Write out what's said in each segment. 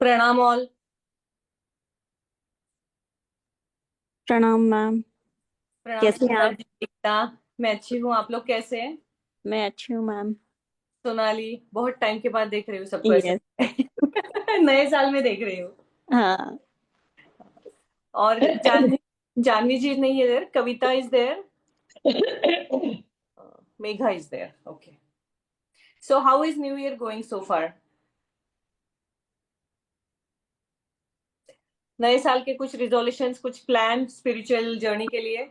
प्रणाम ऑल। प्रणाम मैम। प्रणाम कैसे हैं सुंदर आप? जी, एकता। मैं अच्छी हूँ, आप लोग कैसे हैं? मैं अच्छी हूँ मैम। सोनाली, बहुत टाइम के बाद देख रही हूँ सबको ऐसे। यस। नए साल में देख रही हूँ। हाँ। और जानवी, जानवी जी नहीं है there, Kavita is there, Megha is there. Okay, so how is new year going so far? नए साल के कुछ रिजोल्यूशंस, कुछ प्लान स्पिरिचुअल जर्नी के लिए?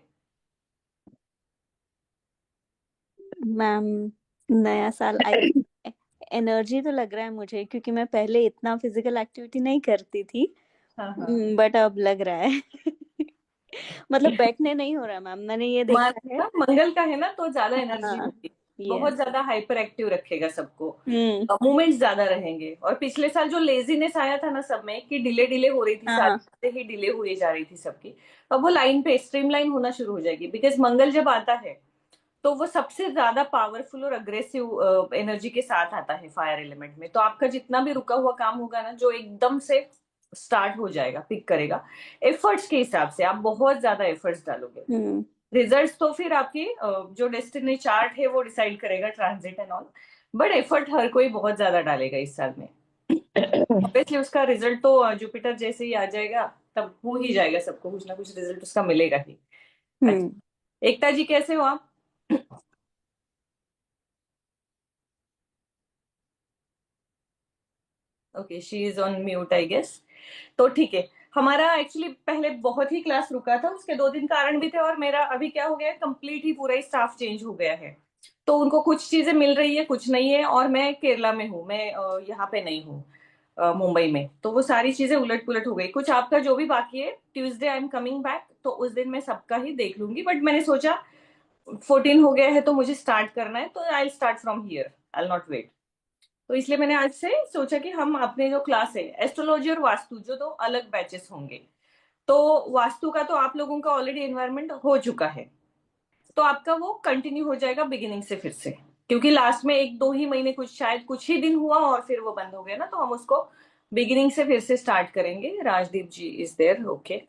मैम, नया साल आई एनर्जी तो लग रहा है मुझे, क्योंकि मैं पहले इतना फिजिकल एक्टिविटी नहीं करती थी। हाँ हाँ। बट अब लग रहा है। मतलब बैठने नहीं हो रहा मैम, मैंने ये देखा है। मंगल का है ना, तो ज्यादा एनर्जी हाँ। होगी। बहुत यस। ज्यादा हाइपर एक्टिव रखेगा सबको। हम्म। मूवमेंट्स ज्यादा रहेंगे। और पिछले साल जो लेजीनेस आया था ना सब में, कि डिले डिले हो रही थी, सारी हाँ। चीजें ही डिले हुई जा रही थी सबकी। अब वो लाइन पे स्ट्रीमलाइन होना शुरू हो जाएगी, बिकॉज मंगल जब आता है तो वो सबसे ज्यादा पावरफुल और अग्रेसिव एनर्जी के साथ आता है फायर एलिमेंट में। तो आपका जितना भी रुका हुआ काम होगा ना, जो एकदम से स्टार्ट हो जाएगा, पिक करेगा। एफर्ट्स के हिसाब से आप बहुत ज्यादा एफर्ट्स डालोगे। हम्म। रिजल्ट्स तो फिर आपकी जो डेस्टिनी चार्ट है वो डिसाइड करेगा, transit and all. But effort हर कोई बहुत ज्यादा डालेगा इस साल में। ऑब्वियसली उसका रिजल्ट तो जुपिटर जैसे ही आ जाएगा, तब हो ही जाएगा, सबको कुछ ना कुछ रिजल्ट उसका मिलेगा ही। हम्म। अच्छा, एकता जी कैसे हो आप? Okay, she is on mute I guess. तो ठीक है। हमारा एक्चुअली पहले बहुत ही क्लास रुका था, उसके दो तीन कारण भी थे, और मेरा अभी क्या हो गया है, कंप्लीट ही पूरा ही स्टाफ चेंज हो गया है। तो उनको कुछ चीजें मिल रही है, कुछ नहीं है। और मैं केरला में हूँ, मैं यहाँ पे नहीं हूँ, मुंबई में। तो वो सारी चीजें उलट पुलट हो गई। कुछ आपका जो भी बाकी है, Tuesday I am coming back, तो उस दिन मैं सबका ही देख लूंगी। बट मैंने सोचा 14 हो गया है तो मुझे स्टार्ट करना है, तो I start from here, I not wait. तो इसलिए मैंने आज से सोचा कि हम अपने जो क्लास है, एस्ट्रोलॉजी और वास्तु, जो दो अलग बैचेस होंगे। तो वास्तु का तो आप लोगों का ऑलरेडी एनवायरनमेंट हो चुका है, तो आपका वो कंटिन्यू हो जाएगा बिगिनिंग से फिर से। क्योंकि लास्ट में एक दो ही महीने, कुछ शायद कुछ ही दिन हुआ और फिर वो बंद हो गया ना, तो हम उसको बिगिनिंग से फिर से स्टार्ट करेंगे। राजदीप जी इज देयर, ओके।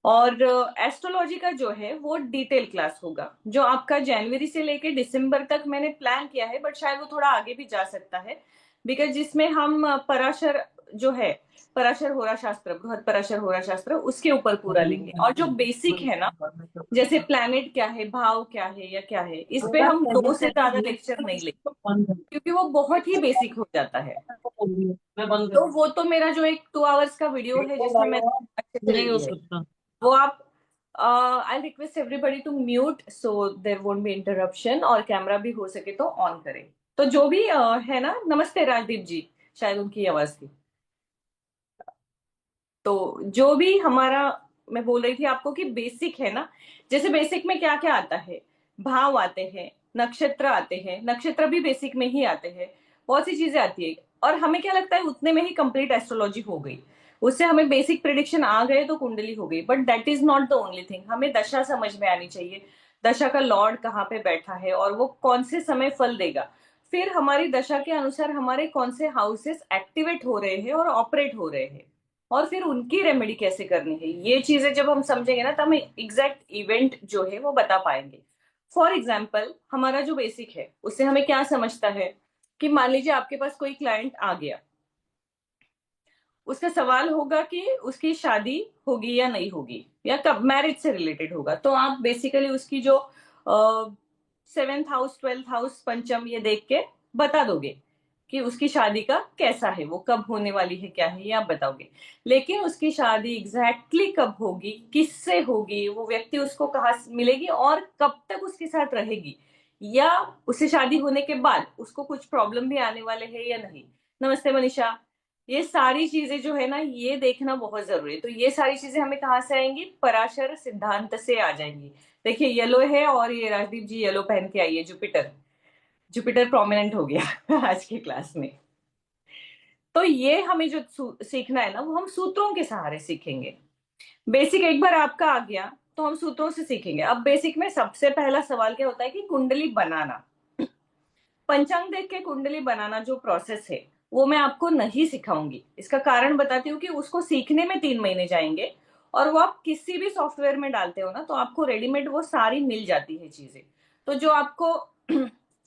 और एस्ट्रोलॉजी का जो है वो डिटेल क्लास होगा, जो आपका जनवरी से लेके दिसंबर तक मैंने प्लान किया है, बट शायद वो थोड़ा आगे भी जा सकता है। बिकॉज जिसमें हम पराशर जो है, पराशर होरा शास्त्र, बृहद पराशर होरा शास्त्र, उसके ऊपर पूरा लेंगे। और जो बेसिक है ना, जैसे प्लैनेट क्या है, भाव क्या है, या क्या है, इस पे हम दो से ज्यादा लेक्चर नहीं लेंगे, क्योंकि वो बहुत ही बेसिक हो जाता है। तो वो तो मेरा जो एक 2 आवर्स का वीडियो है जिसमें मैं अच्छे से ले नहीं हो लिया है, सकता। वो आप, I request everybody to mute so there won't be interruption, और कैमरा भी हो सके तो ऑन करें। तो जो भी है ना, नमस्ते राजदीप जी, शायद उनकी आवाज थी। तो जो भी हमारा, मैं बोल रही थी आपको कि बेसिक है ना, जैसे बेसिक में क्या क्या आता है, भाव आते हैं, नक्षत्र आते हैं, नक्षत्र भी बेसिक में ही आते हैं, बहुत सी चीजें आती है। और हमें क्या लगता है उतने में ही कंप्लीट एस्ट्रोलॉजी हो गई, उससे हमें बेसिक प्रिडिक्शन आ गए तो कुंडली हो गई। But that is not the only thing, हमें दशा समझ में आनी चाहिए। दशा का लॉर्ड कहाँ पे बैठा है और वो कौन से समय फल देगा। फिर हमारी दशा के अनुसार हमारे कौन से हाउसेस एक्टिवेट हो रहे हैं और ऑपरेट हो रहे हैं, और फिर उनकी रेमेडी कैसे करनी है। ये चीजें जब हम समझेंगे ना, तो हम एग्जैक्ट इवेंट जो है वो बता पाएंगे। फॉर एग्जाम्पल, हमारा जो बेसिक है उससे हमें क्या समझता है, कि मान लीजिए आपके पास कोई क्लाइंट आ गया, उसका सवाल होगा कि उसकी शादी होगी या नहीं होगी, या कब मैरिज से रिलेटेड होगा। तो आप बेसिकली उसकी जो 7th हाउस, 12th हाउस, पंचम, ये देख के बता दोगे कि उसकी शादी का कैसा है, वो कब होने वाली है, क्या है, ये आप बताओगे। लेकिन उसकी शादी एग्जैक्टली कब होगी, किससे होगी, वो व्यक्ति उसको कहाँ मिलेगी, और कब तक उसके साथ रहेगी, या उससे शादी होने के बाद उसको कुछ प्रॉब्लम भी आने वाले हैं या नहीं। नमस्ते मनीषा। ये सारी चीजें जो है ना, ये देखना बहुत जरूरी है। तो ये सारी चीजें हमें कहाँ से आएंगी, पराशर सिद्धांत से आ जाएंगी। देखिए येलो है, और ये राजदीप जी येलो पहन के आइए, जुपिटर, जुपिटर प्रोमिनेंट हो गया आज की क्लास में। तो ये हमें जो सीखना है ना, वो हम सूत्रों के सहारे सीखेंगे। बेसिक एक बार आपका आ गया तो हम सूत्रों से सीखेंगे। अब बेसिक में सबसे पहला सवाल क्या होता है, कि कुंडली बनाना। पंचांग देख के कुंडली बनाना जो प्रोसेस है, वो मैं आपको नहीं सिखाऊंगी। इसका कारण बताती हूँ कि उसको सीखने में 3 महीने जाएंगे, और वो आप किसी भी सॉफ्टवेयर में डालते हो ना तो आपको रेडीमेड वो सारी मिल जाती है चीजें। तो जो आपको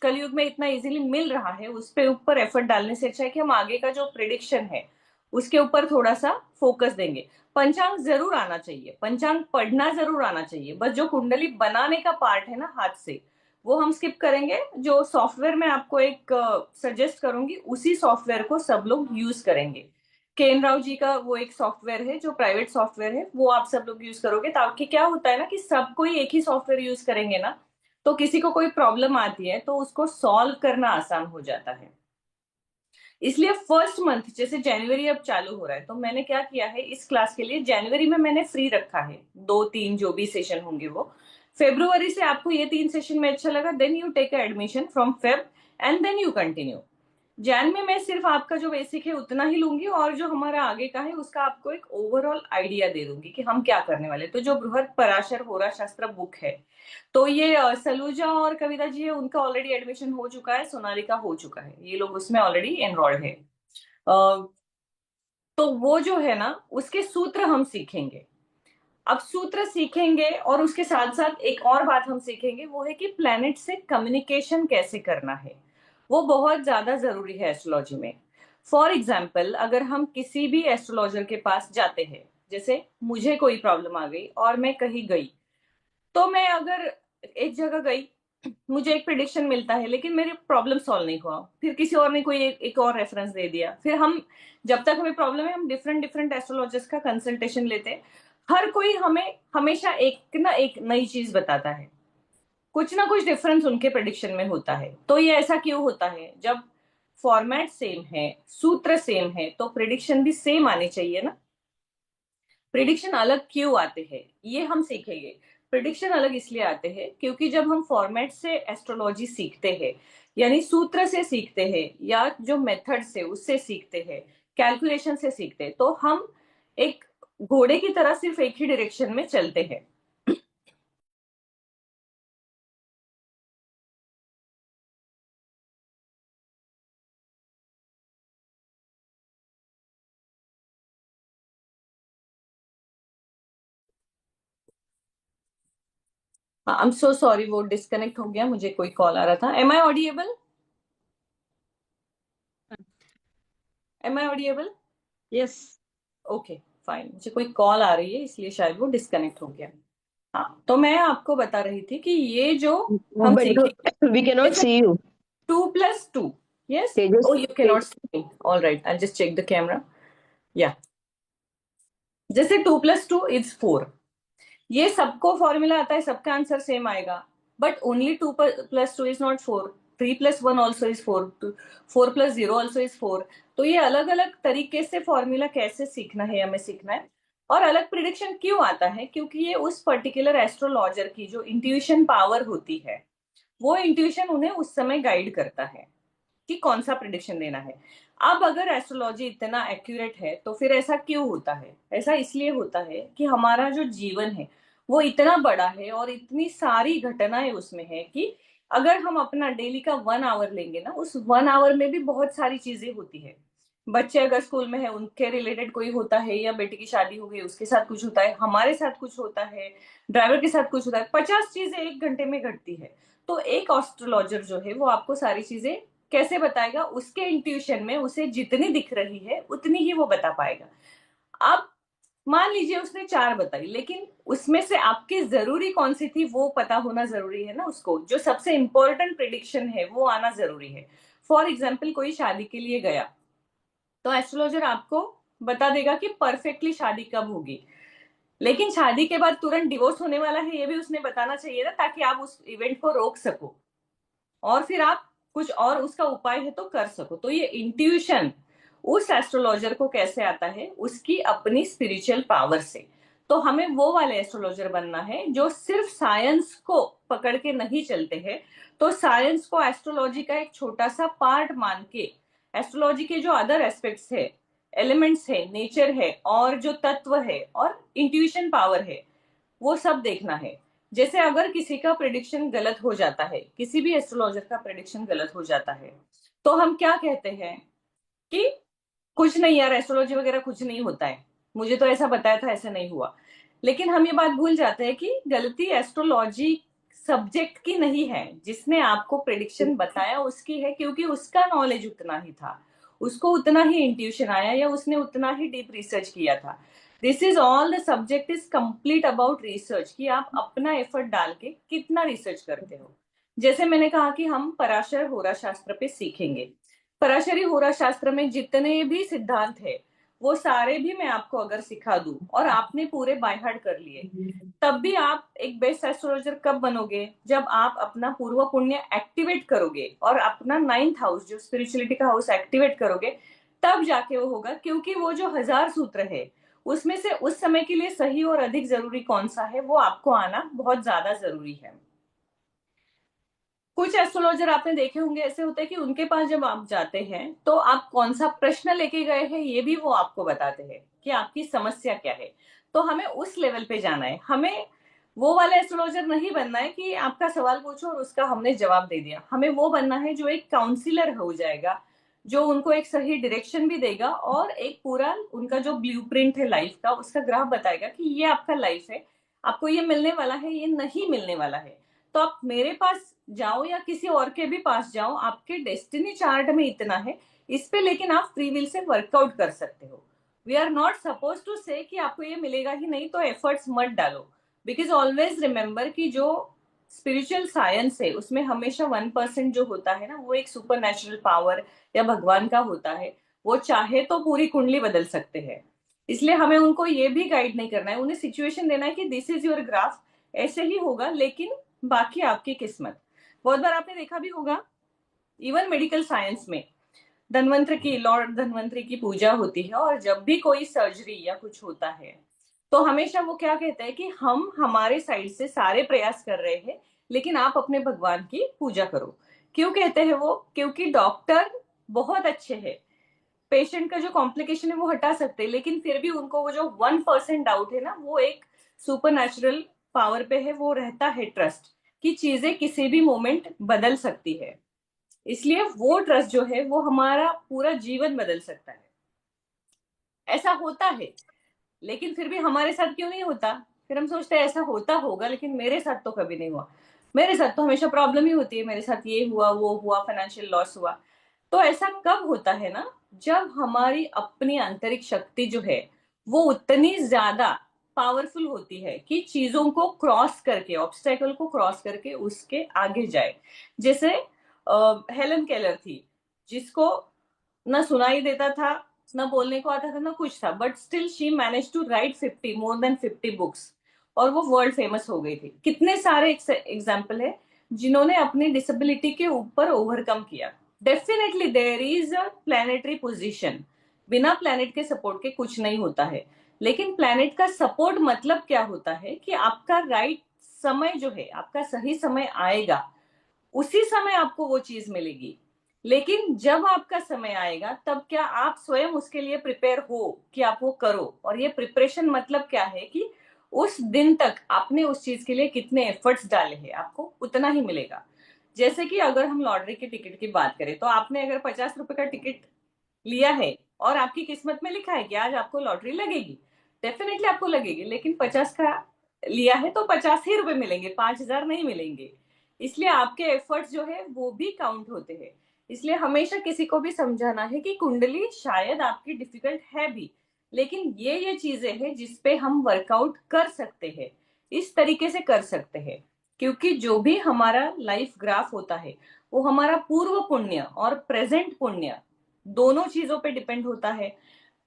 कलयुग में इतना इजीली मिल रहा है उस पे ऊपर एफर्ट डालने से अच्छा है कि हम आगे का जो प्रिडिक्शन है उसके ऊपर थोड़ा सा फोकस देंगे। पंचांग जरूर आना चाहिए, पंचांग पढ़ना जरूर आना चाहिए, बस जो कुंडली बनाने का पार्ट है ना हाथ से, वो हम स्किप करेंगे। जो सॉफ्टवेयर मैं आपको एक सजेस्ट करूंगी उसी सॉफ्टवेयर को सब लोग यूज करेंगे। केन राव जी का वो एक सॉफ्टवेयर है जो प्राइवेट सॉफ्टवेयर है, वो आप सब लोग यूज करोगे, ताकि क्या होता है ना कि सब कोई एक ही सॉफ्टवेयर यूज करेंगे ना, तो किसी को कोई प्रॉब्लम आती है तो उसको सॉल्व करना आसान हो जाता है। इसलिए फर्स्ट मंथ जैसे जनवरी अब चालू हो रहा है, तो मैंने क्या किया है इस क्लास के लिए, जनवरी में मैंने फ्री रखा है 2-3 जो भी सेशन होंगे वो। फेब्रुवरी से आपको ये 3 सेशन में अच्छा लगा, then you take admission from Feb and then you continue. Jan में मैं सिर्फ आपका जो बेसिक है उतना ही लूंगी, और जो हमारा आगे का है उसका आपको एक ओवरऑल आइडिया दे दूंगी कि हम क्या करने वाले। तो जो बृहद पराशर होरा शास्त्र बुक है, तो ये सलूजा और कविता जी है, उनका ऑलरेडी एडमिशन हो चुका है, सोनाली का हो चुका है, ये लोग उसमें ऑलरेडी एनरोल्ड है। अ, तो वो जो है ना उसके सूत्र हम सीखेंगे। अब सूत्र सीखेंगे और उसके साथ साथ एक और बात हम सीखेंगे, वो है कि प्लैनेट से कम्युनिकेशन कैसे करना है। वो बहुत ज्यादा जरूरी है एस्ट्रोलॉजी में। फॉर एग्जाम्पल, अगर हम किसी भी एस्ट्रोलॉजर के पास जाते हैं, जैसे मुझे कोई प्रॉब्लम आ गई और मैं कहीं गई, तो मैं अगर एक जगह गई, मुझे एक प्रिडिक्शन मिलता है लेकिन मेरी प्रॉब्लम सॉल्व नहीं हुआ, फिर किसी और ने कोई एक और रेफरेंस दे दिया, फिर हम जब तक हमें प्रॉब्लम है हम डिफरेंट डिफरेंट एस्ट्रोलॉजर्स का कंसल्टेशन लेते हैं। हर कोई हमें हमेशा एक ना एक नई चीज बताता है, कुछ ना कुछ डिफरेंस उनके प्रिडिक्शन में होता है। तो ये ऐसा क्यों होता है? जब फॉर्मेट सेम है, सूत्र सेम है, तो प्रिडिक्शन भी सेम आनी चाहिए ना। प्रिडिक्शन अलग क्यों आते हैं ये हम सीखेंगे। प्रिडिक्शन अलग इसलिए आते हैं क्योंकि जब हम फॉर्मेट से एस्ट्रोलॉजी सीखते हैं, यानी सूत्र से सीखते हैं या जो मेथड से उससे सीखते हैं, कैलकुलेशन से सीखते हैं, तो हम एक घोड़े की तरह सिर्फ एक ही डायरेक्शन में चलते हैं। आई एम सो सॉरी, वो डिस्कनेक्ट हो गया, मुझे कोई कॉल आ रहा था। एम आई ऑडिएबल? एम आई ऑडिएबल? यस। ओके, फाइन, मुझे कोई कॉल आ रही है इसलिए शायद वो डिस्कनेक्ट हो गया। हाँ, तो मैं आपको बता रही थी कि ये जो हम सीखेंगे, But we cannot जैसे see you. 2 + 2, yes, Tejas, oh you cannot see me, all right, I'll just check the camera, yeah, जैसे 2 + 2 = 4, ये सबको फॉर्मूला आता है, सबका आंसर सेम आएगा, but only 2 + 2 is not 4, 3 + 1 also is 4, 4 + 0 also is 4। तो ये अलग अलग तरीके से फॉर्मूला कैसे सीखना है हमें सीखना है। और अलग प्रिडिक्शन क्यों आता है? क्योंकि ये उस पर्टिकुलर एस्ट्रोलॉजर की जो इंट्यूशन पावर होती है, वो इंट्यूशन उन्हें उस समय गाइड करता है कि कौन सा प्रिडिक्शन देना है। अब अगर एस्ट्रोलॉजी इतना एक्यूरेट है तो फिर ऐसा क्यों होता है? ऐसा इसलिए होता है कि हमारा जो जीवन है वो इतना बड़ा है और इतनी सारी घटनाएं उसमें है कि अगर हम अपना डेली का 1 आवर लेंगे ना, उस 1 आवर में भी बहुत सारी चीजें होती है। बच्चे अगर स्कूल में है उनके रिलेटेड कोई होता है, या बेटी की शादी हो गई उसके साथ कुछ होता है, हमारे साथ कुछ होता है, ड्राइवर के साथ कुछ होता है, 50 चीजें 1 घंटे में घटती है। तो एक एस्ट्रोलॉजर जो है वो आपको सारी चीजें कैसे बताएगा? उसके इंट्यूशन में उसे जितनी दिख रही है उतनी ही वो बता पाएगा। अब मान लीजिए उसने 4 बताई, लेकिन उसमें से आपकी जरूरी कौन सी थी वो पता होना जरूरी है ना, उसको जो सबसे इंपॉर्टेंट प्रिडिक्शन है वो आना जरूरी है। फॉर एग्जाम्पल, कोई शादी के लिए गया तो एस्ट्रोलॉजर आपको बता देगा कि परफेक्टली शादी कब होगी, लेकिन शादी के बाद तुरंत डिवोर्स होने वाला है ये भी उसने बताना चाहिए ना, ताकि आप उस इवेंट को रोक सको और फिर आप कुछ और उसका उपाय है तो कर सको। तो ये इंट्यूशन उस एस्ट्रोलॉजर को कैसे आता है? उसकी अपनी स्पिरिचुअल पावर से। तो हमें वो वाले एस्ट्रोलॉजर बनना है जो सिर्फ साइंस को पकड़ के नहीं चलते हैं, तो साइंस को एस्ट्रोलॉजी का एक छोटा सा पार्ट मान के, एस्ट्रोलॉजी के जो अदर एस्पेक्ट्स है, एलिमेंट्स है, नेचर है और जो तत्व है और इंट्यूशन पावर है, वो सब देखना है। जैसे अगर किसी का प्रिडिक्शन गलत हो जाता है, किसी भी एस्ट्रोलॉजर का प्रिडिक्शन गलत हो जाता है, तो हम क्या कहते हैं? कि कुछ नहीं यार, एस्ट्रोलॉजी वगैरह कुछ नहीं होता है, मुझे तो ऐसा बताया था, ऐसा नहीं हुआ। लेकिन हम ये बात भूल जाते हैं कि गलती एस्ट्रोलॉजी सब्जेक्ट की नहीं है, जिसने आपको प्रिडिक्शन बताया उसकी है, क्योंकि उसका नॉलेज उतना ही था, उसको उतना ही इंट्यूशन आया, या उसने उतना ही डीप रिसर्च किया था। This is all, the subject is complete about research, कि आप अपना एफर्ट डाल के कितना रिसर्च करते हो। जैसे मैंने कहा कि हम पराशर होरा शास्त्र पे सीखेंगे, पराशरी होरा शास्त्र में जितने भी सिद्धांत है वो सारे भी मैं आपको अगर सिखा दूं और आपने पूरे बाय हार्ट कर लिए, तब भी आप एक बेस्ट एस्ट्रोलॉजर कब बनोगे? जब आप अपना पूर्व पुण्य एक्टिवेट करोगे और अपना 9th हाउस जो स्पिरिचुअलिटी का हाउस एक्टिवेट करोगे, तब जाके वो होगा। क्योंकि वो जो 1000 सूत्र है उसमें से उस समय के लिए सही और अधिक जरूरी कौन सा है, वो आपको आना बहुत ज्यादा जरूरी है। कुछ एस्ट्रोलॉजर आपने देखे होंगे ऐसे होते हैं कि उनके पास जब आप जाते हैं तो आप कौन सा प्रश्न लेके गए हैं ये भी वो आपको बताते हैं कि आपकी समस्या क्या है। तो हमें उस लेवल पे जाना है, हमें वो वाला एस्ट्रोलॉजर नहीं बनना है कि आपका सवाल पूछो और उसका हमने जवाब दे दिया। हमें वो बनना है जो एक काउंसिलर हो जाएगा, जो उनको एक सही डायरेक्शन भी देगा और एक पूरा उनका जो ब्लूप्रिंट है लाइफ का उसका ग्राफ बताएगा कि ये आपका लाइफ है, आपको ये मिलने वाला है, ये नहीं मिलने वाला है। तो आप मेरे पास जाओ या किसी और के भी पास जाओ, आपके डेस्टिनी चार्ट में इतना है इस पे, लेकिन आप फ्री विल से वर्कआउट कर सकते हो। We are not suppose to say कि आपको ये मिलेगा ही नहीं तो एफर्ट्स मत डालो। बिकॉज ऑलवेज रिमेंबर कि जो स्पिरिचुअल साइंस है उसमें हमेशा 1% जो होता है ना, वो एक सुपर नेचुरल पावर या भगवान का होता है। वो चाहे तो पूरी कुंडली बदल सकते हैं। इसलिए हमें उनको ये भी गाइड नहीं करना है, उन्हें सिचुएशन देना है कि दिस इज योर ग्राफ, ऐसे ही होगा, लेकिन बाकी आपकी किस्मत। बहुत बार आपने देखा भी होगा, इवन मेडिकल साइंस में धनवंतरि की, लॉर्ड धनवंतरि की पूजा होती है, और जब भी कोई सर्जरी या कुछ होता है तो हमेशा वो क्या कहते हैं कि हम हमारे साइड से सारे प्रयास कर रहे हैं, लेकिन आप अपने भगवान की पूजा करो। क्यों कहते हैं वो? क्योंकि डॉक्टर बहुत अच्छे हैं, पेशेंट का जो कॉम्प्लिकेशन है वो हटा सकते हैं, लेकिन फिर भी उनको वो जो 1% डाउट है ना, वो एक सुपर नेचुरल पावर पे है, वो रहता है ट्रस्ट कि चीजें किसी भी मोमेंट बदल सकती है। इसलिए वो ट्रस्ट जो है वो हमारा पूरा जीवन बदल सकता है। ऐसा होता है, लेकिन फिर भी हमारे साथ क्यों नहीं होता? फिर हम सोचते हैं ऐसा होता होगा, लेकिन मेरे साथ तो कभी नहीं हुआ। मेरे साथ तो हमेशा प्रॉब्लम ही होती है, मेरे साथ ये हुआ वो हुआ, फाइनेंशियल लॉस हुआ। तो ऐसा कब होता है ना, जब हमारी अपनी आंतरिक शक्ति जो है वो उतनी ज्यादा पावरफुल होती है कि चीजों को क्रॉस करके, ऑब्स्टेकल को क्रॉस करके उसके आगे जाए। जैसे हेलन केलर थी, जिसको ना सुनाई देता था, ना बोलने को आता था, ना कुछ था, but still she manage to write 50 more than 50 books, और वो वर्ल्ड फेमस हो गई थी। कितने सारे एग्जाम्पल है जिन्होंने अपनी डिसेबिलिटी के ऊपर ओवरकम किया। Definitely there is a planetary position, बिना प्लैनेट के सपोर्ट के कुछ नहीं होता है। लेकिन प्लैनेट का सपोर्ट मतलब क्या होता है कि आपका राइट समय जो है, आपका सही समय आएगा, उसी समय आपको वो चीज मिलेगी। लेकिन जब आपका समय आएगा तब क्या आप स्वयं उसके लिए प्रिपेयर हो कि आप वो करो? और ये प्रिपरेशन मतलब क्या है कि उस दिन तक आपने उस चीज के लिए कितने एफर्ट्स डाले हैं, आपको उतना ही मिलेगा। जैसे कि अगर हम लॉटरी के टिकट की बात करें, तो आपने अगर 50 रुपए का टिकट लिया है और आपकी किस्मत में लिखा है कि आज आपको लॉटरी लगेगी, डेफिनेटली आपको लगेगी। लेकिन 50 का लिया है तो 50 ही रुपए मिलेंगे, 5,000 नहीं मिलेंगे। इसलिए आपके एफर्ट्स जो है वो भी काउंट होते हैं। इसलिए हमेशा किसी को भी समझाना है कि कुंडली शायद आपकी डिफिकल्ट है भी, लेकिन ये चीजें हैं जिसपे हम वर्कआउट कर सकते हैं, इस तरीके से कर सकते हैं। क्योंकि जो भी हमारा लाइफ ग्राफ होता है वो हमारा पूर्व पुण्य और प्रेजेंट पुण्य दोनों चीजों पे डिपेंड होता है।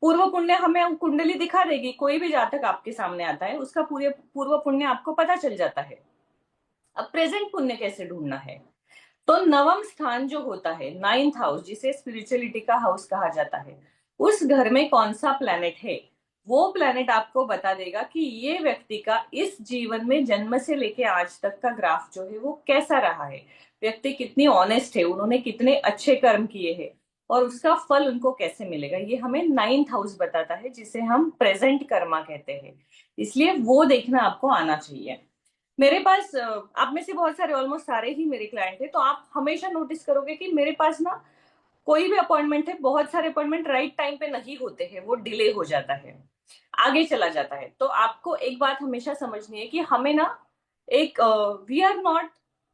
पूर्व पुण्य हमें कुंडली दिखा देगी, कोई भी जातक आपके सामने आता है उसका पूरे पूर्व पुण्य आपको पता चल जाता है। अब प्रेजेंट पुण्य कैसे ढूंढना है? तो नवम स्थान जो होता है, 9th हाउस, जिसे स्पिरिचुअलिटी का हाउस कहा जाता है, उस घर में कौन सा प्लेनेट है, वो प्लेनेट आपको बता देगा कि ये व्यक्ति का इस जीवन में जन्म से लेके आज तक का ग्राफ जो है वो कैसा रहा है। व्यक्ति कितनी ऑनेस्ट है, उन्होंने कितने अच्छे कर्म किए हैं, और उसका फल उनको कैसे मिलेगा, ये हमें 9th हाउस बताता है, जिसे हम प्रेजेंट कर्मा कहते हैं। इसलिए वो देखना आपको आना चाहिए। मेरे पास आप में से बहुत सारे, ऑलमोस्ट सारे ही मेरे क्लाइंट हैं, तो आप हमेशा नोटिस करोगे कि मेरे पास ना कोई भी अपॉइंटमेंट है, बहुत सारे अपॉइंटमेंट राइट टाइम पे नहीं होते हैं, वो डिले हो जाता है, आगे चला जाता है। तो आपको एक बात हमेशा समझनी है कि हमें ना एक we are not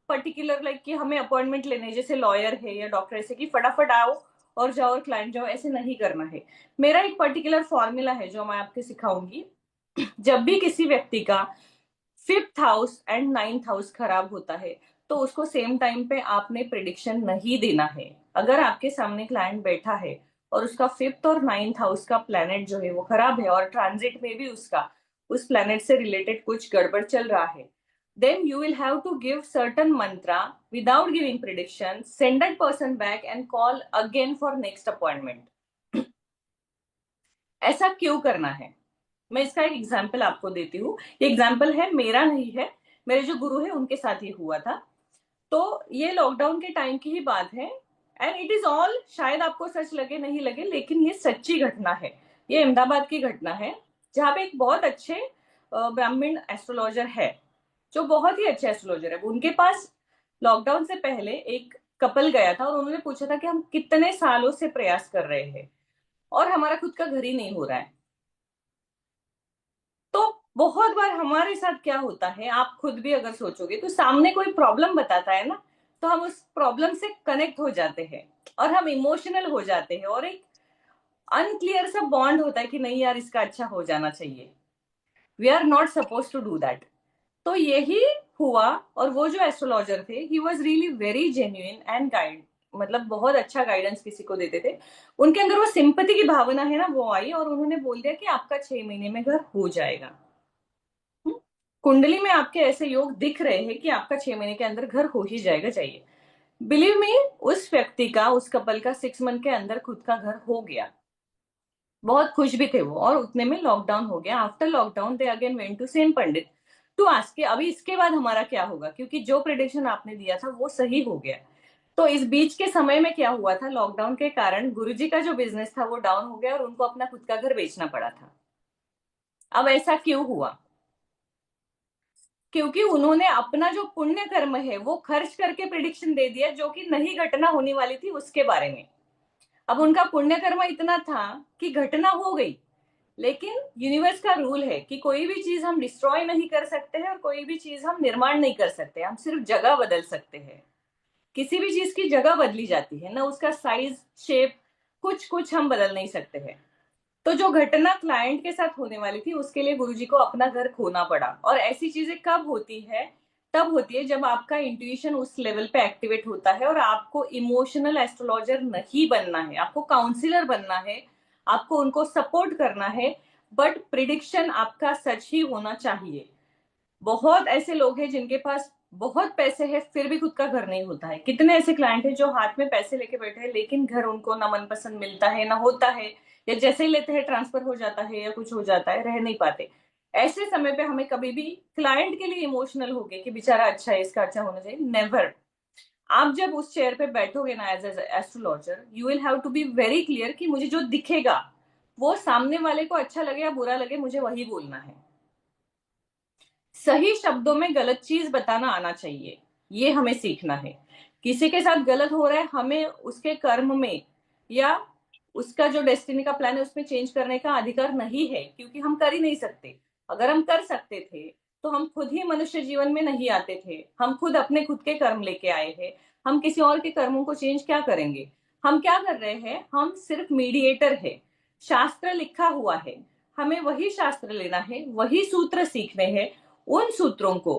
particular like कि हमें अपॉइंटमेंट लेने हैं, जैसे लॉयर है या डॉक्टर, ऐसे कि फटाफट आओ और जाओ और क्लाइंट जाओ, ऐसे नहीं करना है। मेरा एक पर्टिकुलर फॉर्मूला है जो मैं आपको सिखाऊंगी। जब भी किसी व्यक्ति का fifth house and ninth house खराब होता है, तो उसको सेम टाइम पे आपने प्रिडिक्शन नहीं देना है। अगर आपके सामने क्लाइंट बैठा है और उसका फिफ्थ और नाइन्थ हाउस का प्लेनेट जो है वो खराब है, और ट्रांजिट में भी उसका उस प्लेनेट से रिलेटेड कुछ गड़बड़ चल रहा है, then you will have to give certain mantra without giving prediction, send that person back and call again for next appointment। ऐसा क्यों करना है? मैं इसका एक एग्जाम्पल आपको देती हूँ। ये एग्जाम्पल है, मेरा नहीं है, मेरे जो गुरु है उनके साथ ये हुआ था। तो ये लॉकडाउन के टाइम की ही बात है, एंड इट इज ऑल, शायद आपको सच लगे नहीं लगे, लेकिन ये सच्ची घटना है। ये अहमदाबाद की घटना है, जहाँ पे एक बहुत अच्छे ब्राह्मण एस्ट्रोलॉजर है, जो बहुत ही अच्छे एस्ट्रोलॉजर है। उनके पास लॉकडाउन से पहले एक कपल गया था और उन्होंने पूछा था कि हम कितने सालों से प्रयास कर रहे हैं और हमारा खुद का घर ही नहीं हो रहा है। तो बहुत बार हमारे साथ क्या होता है, आप खुद भी अगर सोचोगे तो सामने कोई प्रॉब्लम बताता है ना, तो हम उस प्रॉब्लम से कनेक्ट हो जाते हैं और हम इमोशनल हो जाते हैं, और एक अनक्लियर सा बॉन्ड होता है कि नहीं यार इसका अच्छा हो जाना चाहिए। We are not suppose to do that. तो यही हुआ। और वो जो एस्ट्रोलॉजर थे, he was really very genuine and guide, मतलब बहुत अच्छा गाइडेंस किसी को देते थे। उनके अंदर वो सिंपैथी की भावना है ना, वो आई और उन्होंने बोल दिया कि आपका 6 महीने में घर हो जाएगा। कुंडली में आपके ऐसे योग दिख रहे हैं कि आपका 6 महीने के अंदर घर हो ही जाएगा, चाहिए। बिलीव मी, उस व्यक्ति का, उस कपल का 6 मंथ के अंदर खुद का घर हो गया। बहुत खुश भी थे वो, और उतने में लॉकडाउन हो गया। After lockdown they again went to same pandit to ask के अभी इसके बाद हमारा क्या होगा, क्योंकि जो प्रिडिक्शन आपने दिया था वो सही हो गया। तो इस बीच के समय में क्या हुआ था, लॉकडाउन के कारण गुरुजी का जो बिजनेस था वो डाउन हो गया और उनको अपना खुद का घर बेचना पड़ा था। अब ऐसा क्यों हुआ? क्योंकि उन्होंने अपना जो पुण्य कर्म है वो खर्च करके प्रिडिक्शन दे दिया, जो कि नहीं घटना होने वाली थी उसके बारे में। अब उनका पुण्य कर्म इतना था कि घटना हो गई, लेकिन यूनिवर्स का रूल है कि कोई भी चीज हम डिस्ट्रॉय नहीं कर सकते हैं और कोई भी चीज हम निर्माण नहीं कर सकते, हम सिर्फ जगह बदल सकते हैं। किसी भी चीज की जगह बदली जाती है ना, उसका साइज, शेप, कुछ कुछ हम बदल नहीं सकते हैं। तो जो घटना क्लाइंट के साथ होने वाली थी उसके लिए गुरुजी को अपना घर खोना पड़ा। और ऐसी चीजें कब होती है? तब होती है जब आपका इंट्यूशन उस लेवल पे एक्टिवेट होता है, और आपको इमोशनल एस्ट्रोलॉजर नहीं बनना है, आपको काउंसिलर बनना है, आपको उनको सपोर्ट करना है, बट प्रिडिक्शन आपका सच ही होना चाहिए। बहुत ऐसे लोग हैं जिनके पास बहुत पैसे हैं फिर भी खुद का घर नहीं होता है। कितने ऐसे क्लाइंट हैं जो हाथ में पैसे लेके बैठे हैं लेकिन घर उनको ना मनपसंद मिलता है ना होता है, या जैसे ही लेते हैं ट्रांसफर हो जाता है या कुछ हो जाता है, रह नहीं पाते। ऐसे समय पे हमें कभी भी क्लाइंट के लिए इमोशनल हो गए कि बेचारा अच्छा है, इसका अच्छा होना चाहिए, नेवर। आप जब उस चेयर पे बैठोगे ना as astrologer, you will have to be very clear कि मुझे जो दिखेगा वो सामने वाले को अच्छा लगे या बुरा लगे, मुझे वही बोलना है। सही शब्दों में गलत चीज बताना आना चाहिए, ये हमें सीखना है। किसी के साथ गलत हो रहा है, हमें उसके कर्म में या उसका जो डेस्टिनी का प्लान है उसमें चेंज करने का अधिकार नहीं है, क्योंकि हम कर ही नहीं सकते। अगर हम कर सकते थे तो हम खुद ही मनुष्य जीवन में नहीं आते थे, हम खुद अपने खुद के कर्म लेके आए हैं। हम किसी और के कर्मों को चेंज क्या करेंगे? हम क्या कर रहे हैं, हम सिर्फ मीडिएटर है। शास्त्र लिखा हुआ है, हमें वही शास्त्र लेना है, वही सूत्र सीखने हैं। उन सूत्रों को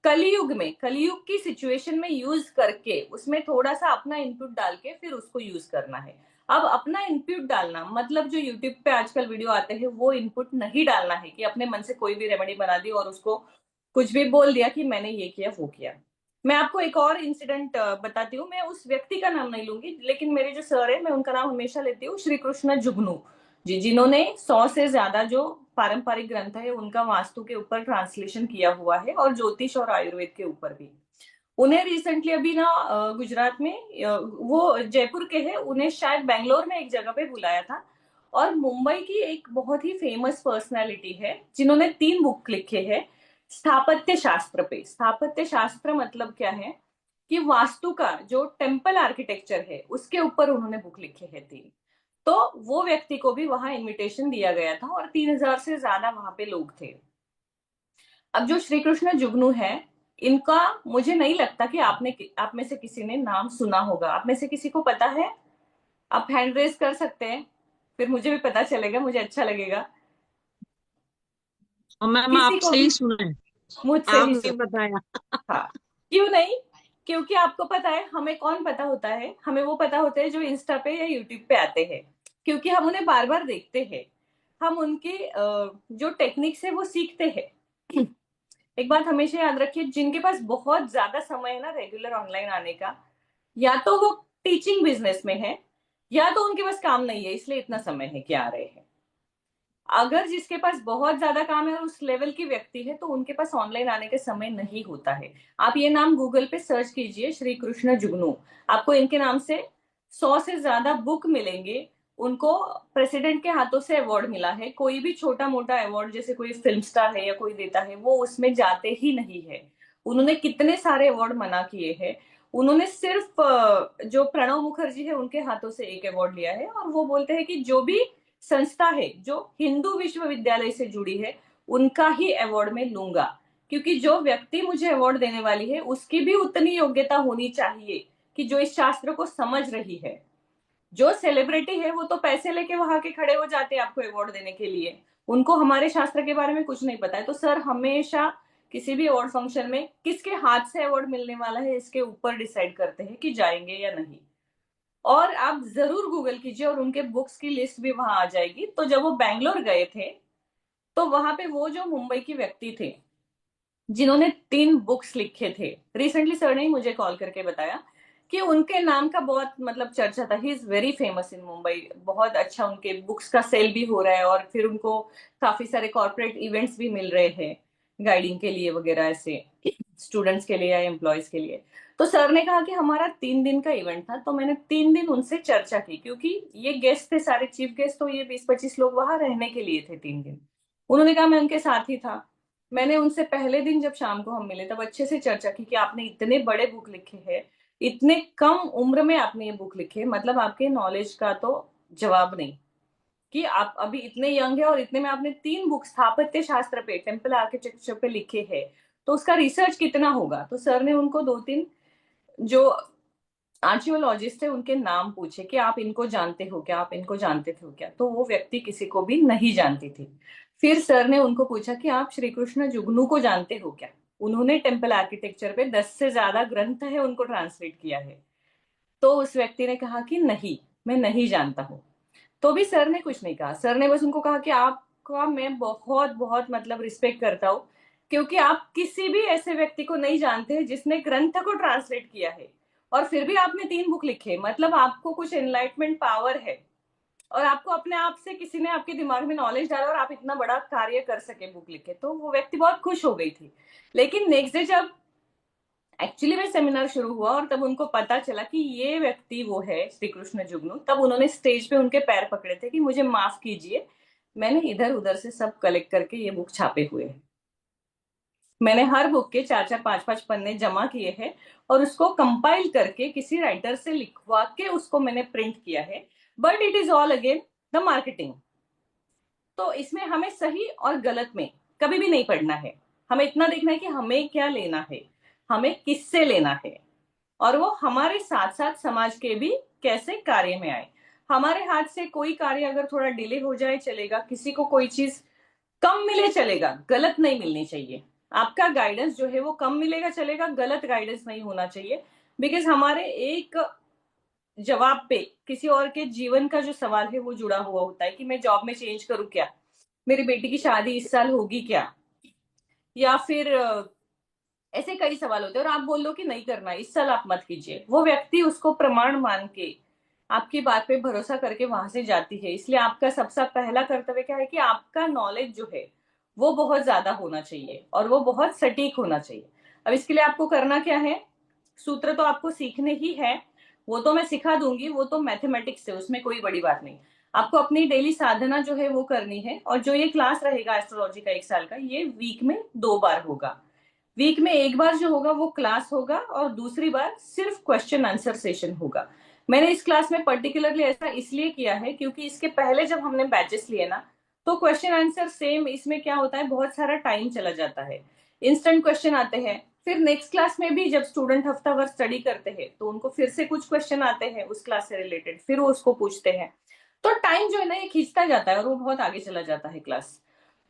कलयुग में, कलयुग की सिचुएशन में यूज करके उसमें थोड़ा सा अपना इनपुट डाल के फिर उसको यूज करना है। अब अपना इनपुट डालना मतलब जो यूट्यूब पे आजकल वीडियो आते हैं वो इनपुट नहीं डालना है कि अपने मन से कोई भी रेमेडी बना दी और उसको कुछ भी बोल दिया कि मैंने ये किया वो किया। मैं आपको एक और इंसिडेंट बताती हूँ। मैं उस व्यक्ति का नाम नहीं लूंगी, लेकिन मेरे जो सर है मैं उनका नाम हमेशा लेती हूँ, श्री कृष्ण जुगनू जी, जिन्होंने 100 से ज्यादा जो पारंपरिक ग्रंथ है उनका वास्तु के ऊपर ट्रांसलेशन किया हुआ है, और ज्योतिष और आयुर्वेद के ऊपर भी। उन्हें रिसेंटली अभी ना गुजरात में, वो जयपुर के हैं, उन्हें शायद बैंगलोर में एक जगह पे बुलाया था। और मुंबई की एक बहुत ही फेमस पर्सनालिटी है जिन्होंने 3 बुक लिखे हैं स्थापत्य शास्त्र पे। स्थापत्य शास्त्र मतलब क्या है? कि वास्तु का जो टेम्पल आर्किटेक्चर है उसके ऊपर उन्होंने बुक लिखे है 3। तो वो व्यक्ति को भी वहां इनविटेशन दिया गया था और 3,000 से ज्यादा वहां पे लोग थे। अब जो श्री कृष्ण जुगनू है, इनका मुझे नहीं लगता कि आप में से किसी ने नाम सुना होगा। आप में से किसी को पता है? आप हैंड रेज कर सकते हैं, फिर मुझे भी पता चलेगा, मुझे अच्छा लगेगा। और मैम किसी को आपसे भी ही सुना है, मुझसे ही आपने सुन। बताया। हाँ, क्यों नहीं? क्योंकि आपको पता है हमें कौन पता होता है? हमें वो पता होते हैं जो इंस्टा पे या यूट्यूब पे आते हैं, क्योंकि हम उन्हें बार बार देखते हैं। हम उनके जो टेक्निक्स है वो सीखते हैं। एक बात हमेशा याद रखिए, जिनके पास बहुत ज्यादा समय है ना रेगुलर ऑनलाइन आने का, या तो वो टीचिंग बिजनेस में है, या तो उनके पास काम नहीं है इसलिए इतना समय है कि आ रहे हैं। अगर जिसके पास बहुत ज्यादा काम है और उस लेवल की व्यक्ति है, तो उनके पास ऑनलाइन आने के समय नहीं होता है। आप ये नाम गूगल पे सर्च कीजिए, श्री कृष्ण जुगनू। आपको इनके नाम से 100 से ज्यादा बुक मिलेंगे। उनको प्रेसिडेंट के हाथों से अवार्ड मिला है। कोई भी छोटा मोटा अवार्ड जैसे कोई फिल्म स्टार है या कोई देता है, वो उसमें जाते ही नहीं है। उन्होंने कितने सारे अवार्ड मना किए हैं। उन्होंने सिर्फ जो प्रणव मुखर्जी है उनके हाथों से एक अवार्ड लिया है, और वो बोलते हैं कि जो भी संस्था है जो हिंदू विश्वविद्यालय से जुड़ी है, उनका ही अवार्ड में लूंगा। क्योंकि जो व्यक्ति मुझे अवार्ड देने वाली है उसकी भी उतनी योग्यता होनी चाहिए कि जो इस शास्त्र को समझ रही है। जो सेलिब्रिटी है वो तो पैसे लेके वहां के खड़े हो जाते हैं आपको अवार्ड देने के लिए। उनको हमारे शास्त्र के बारे में कुछ नहीं पता है। तो सर हमेशा किसी भी अवार्ड फंक्शन में किसके हाथ से अवार्ड मिलने वाला है इसके ऊपर डिसाइड करते हैं कि जाएंगे या नहीं। और आप जरूर गूगल कीजिए और उनके बुक्स की लिस्ट भी वहां आ जाएगी। तो जब वो बैंगलोर गए थे, तो वहां पे वो जो मुंबई के व्यक्ति थे जिन्होंने 3 बुक्स लिखे थे, रिसेंटली सर ने ही मुझे कॉल करके बताया कि उनके नाम का बहुत मतलब चर्चा था। He is very famous in Mumbai. बहुत अच्छा उनके बुक्स का सेल भी हो रहा है, और फिर उनको काफी सारे कॉर्पोरेट इवेंट्स भी मिल रहे हैं गाइडिंग के लिए वगैरह, ऐसे स्टूडेंट्स के लिए या एम्प्लॉयज के लिए। तो सर ने कहा कि हमारा 3 दिन का इवेंट था, तो मैंने 3 दिन उनसे चर्चा की, क्योंकि ये गेस्ट थे सारे चीफ गेस्ट, तो ये 20-25 लोग वहां रहने के लिए थे 3 दिन। उन्होंने कहा मैं उनके साथ ही था। मैंने उनसे पहले दिन जब शाम को हम मिले तब अच्छे से चर्चा की कि आपने इतने बड़े बुक लिखे हैं, इतने कम उम्र में आपने ये बुक लिखे, मतलब आपके नॉलेज का तो जवाब नहीं। कि आप अभी इतने यंग है और इतने में आपने 3 बुक स्थापत्य शास्त्र पे, टेम्पल आर्किटेक्चर पे लिखे हैं, तो उसका रिसर्च कितना होगा? तो सर ने उनको 2-3 जो आर्चियोलॉजिस्ट है उनके नाम पूछे कि आप इनको जानते हो क्या, आप इनको जानते थे क्या? तो वो व्यक्ति किसी को भी नहीं जानती थी। फिर सर ने उनको पूछा कि आप श्री कृष्ण जुगनू को जानते हो क्या? उन्होंने टेम्पल आर्किटेक्चर पे 10 से ज्यादा ग्रंथ है उनको ट्रांसलेट किया है। तो उस व्यक्ति ने कहा कि नहीं, मैं नहीं जानता हूँ। तो भी सर ने कुछ नहीं कहा। सर ने बस उनको कहा कि आपका मैं बहुत बहुत मतलब रिस्पेक्ट करता हूँ, क्योंकि आप किसी भी ऐसे व्यक्ति को नहीं जानते हैं जिसने ग्रंथ को ट्रांसलेट किया है, और फिर भी आपने 3 बुक लिखे, मतलब आपको कुछ एनलाइटमेंट पावर है। और आपको अपने आप से किसी ने आपके दिमाग में नॉलेज डाला और आप इतना बड़ा कार्य कर सके बुक लिखे। तो वो व्यक्ति बहुत खुश हो गई थी। लेकिन नेक्स्ट डे जब एक्चुअली में सेमिनार शुरू हुआ और तब उनको पता चला कि ये व्यक्ति वो है श्री कृष्ण जुगनू, तब उन्होंने स्टेज पे उनके पैर पकड़े थे कि मुझे माफ कीजिए, मैंने इधर उधर से सब कलेक्ट करके ये बुक छापे हुए हैं। मैंने हर बुक के 4-4 5-5 पन्ने जमा किए हैं, और उसको कंपाइल करके किसी राइटर से लिखवा के उसको मैंने प्रिंट किया है। But it is all again the marketing. तो इसमें हमें सही और गलत में कभी भी नहीं पढ़ना है। हमें इतना देखना है कि हमें क्या लेना है, हमें किससे लेना है, और वो हमारे साथ साथ समाज के भी कैसे कार्य में आए। हमारे हाथ से कोई कार्य अगर थोड़ा डिले हो जाए चलेगा, किसी को कोई चीज कम मिले चलेगा, गलत नहीं मिलनी चाहिए। आपका गाइडेंस जो है वो कम मिलेगा चलेगा, गलत गाइडेंस नहीं होना चाहिए। बिकॉज हमारे एक जवाब पे किसी और के जीवन का जो सवाल है वो जुड़ा हुआ होता है कि मैं जॉब में चेंज करूं क्या, मेरी बेटी की शादी इस साल होगी क्या, या फिर ऐसे कई सवाल होते हैं। और आप बोल लो कि नहीं करना, इस साल आप मत कीजिए, वो व्यक्ति उसको प्रमाण मान के आपकी बात पे भरोसा करके वहां से जाती है। इसलिए आपका सबसे पहला कर्तव्य क्या है कि आपका नॉलेज जो है वो बहुत ज्यादा होना चाहिए और वो बहुत सटीक होना चाहिए। अब इसके लिए आपको करना क्या है? सूत्र तो आपको सीखने ही है, वो तो मैं सिखा दूंगी, वो तो मैथमेटिक्स है, उसमें कोई बड़ी बात नहीं। आपको अपनी डेली साधना जो है वो करनी है। और जो ये क्लास रहेगा एस्ट्रोलॉजी का 1 साल का, ये वीक में 2 बार होगा। वीक में एक बार जो होगा वो क्लास होगा और दूसरी बार सिर्फ क्वेश्चन आंसर सेशन होगा। मैंने इस क्लास में पर्टिकुलरली ऐसा इसलिए किया है क्योंकि इसके पहले जब हमने बैचेस लिए ना, तो क्वेश्चन आंसर सेम, इसमें क्या होता है बहुत सारा टाइम चला जाता है, इंस्टेंट क्वेश्चन आते हैं, फिर नेक्स्ट क्लास में भी जब स्टूडेंट हफ्ता भर स्टडी करते हैं तो उनको फिर से कुछ क्वेश्चन आते हैं उस क्लास से रिलेटेड, फिर वो उसको पूछते हैं। तो टाइम जो है ना ये खींचता जाता है और वो बहुत आगे चला जाता है क्लास।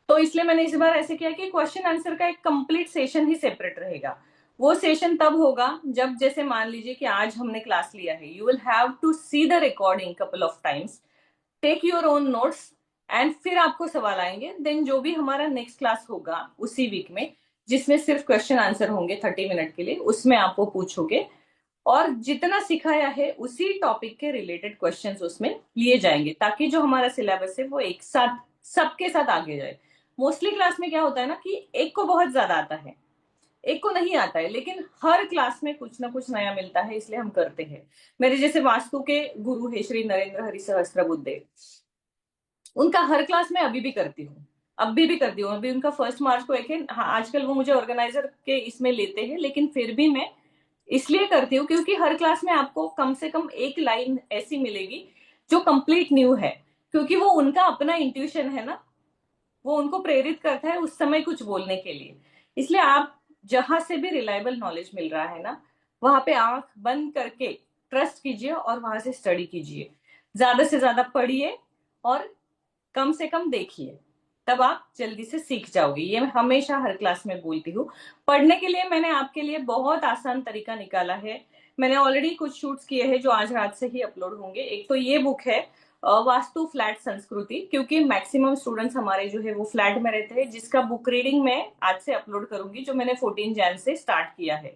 तो इसलिए मैंने इस बार ऐसे किया कि क्वेश्चन आंसर का एक कंप्लीट सेशन ही सेपरेट रहेगा। वो सेशन तब होगा जब, जैसे मान लीजिए कि आज हमने क्लास लिया है, you will have to see the recording couple of times, take your own notes, and फिर आपको सवाल आएंगे। देन जो भी हमारा नेक्स्ट क्लास होगा उसी वीक में, जिसमें सिर्फ क्वेश्चन आंसर होंगे 30 मिनट के लिए, उसमें आप वो पूछोगे और जितना सिखाया है उसी टॉपिक के रिलेटेड क्वेश्चंस उसमें लिए जाएंगे, ताकि जो हमारा सिलेबस है वो एक साथ सबके साथ आगे जाए। मोस्टली क्लास में क्या होता है ना कि एक को बहुत ज्यादा आता है, एक को नहीं आता है, लेकिन हर क्लास में कुछ ना कुछ नया मिलता है, इसलिए हम करते हैं। मेरे जैसे वास्तु के गुरु है श्री नरेंद्र हरि सहस्त्रबुद्धे, उनका हर क्लास में अभी भी करती हूँ, अभी भी करती हूँ। अभी उनका 1 मार्च को एक है, हाँ आजकल वो मुझे ऑर्गेनाइजर के इसमें लेते हैं, लेकिन फिर भी मैं इसलिए करती हूँ क्योंकि हर क्लास में आपको कम से कम एक लाइन ऐसी मिलेगी जो कंप्लीट न्यू है, क्योंकि वो उनका अपना इंट्यूशन है ना, वो उनको प्रेरित करता है उस समय कुछ बोलने के लिए। इसलिए आप जहां से भी रिलायबल नॉलेज मिल रहा है ना, वहां पे आंख बंद करके ट्रस्ट कीजिए और वहां से स्टडी कीजिए, ज्यादा से ज्यादा पढ़िए और कम से कम देखिए, तब आप जल्दी से सीख जाओगे। ये मैं हमेशा हर क्लास में बोलती हूँ। पढ़ने के लिए मैंने आपके लिए बहुत आसान तरीका निकाला है। मैंने ऑलरेडी कुछ शूट्स किए हैं जो आज रात से ही अपलोड होंगे। एक तो ये बुक है वास्तु फ्लैट संस्कृति, क्योंकि मैक्सिमम स्टूडेंट्स हमारे जो है वो फ्लैट में रहते हैं, जिसका बुक रीडिंग मैं आज से अपलोड करूंगी, जो मैंने 14 जैन से स्टार्ट किया है।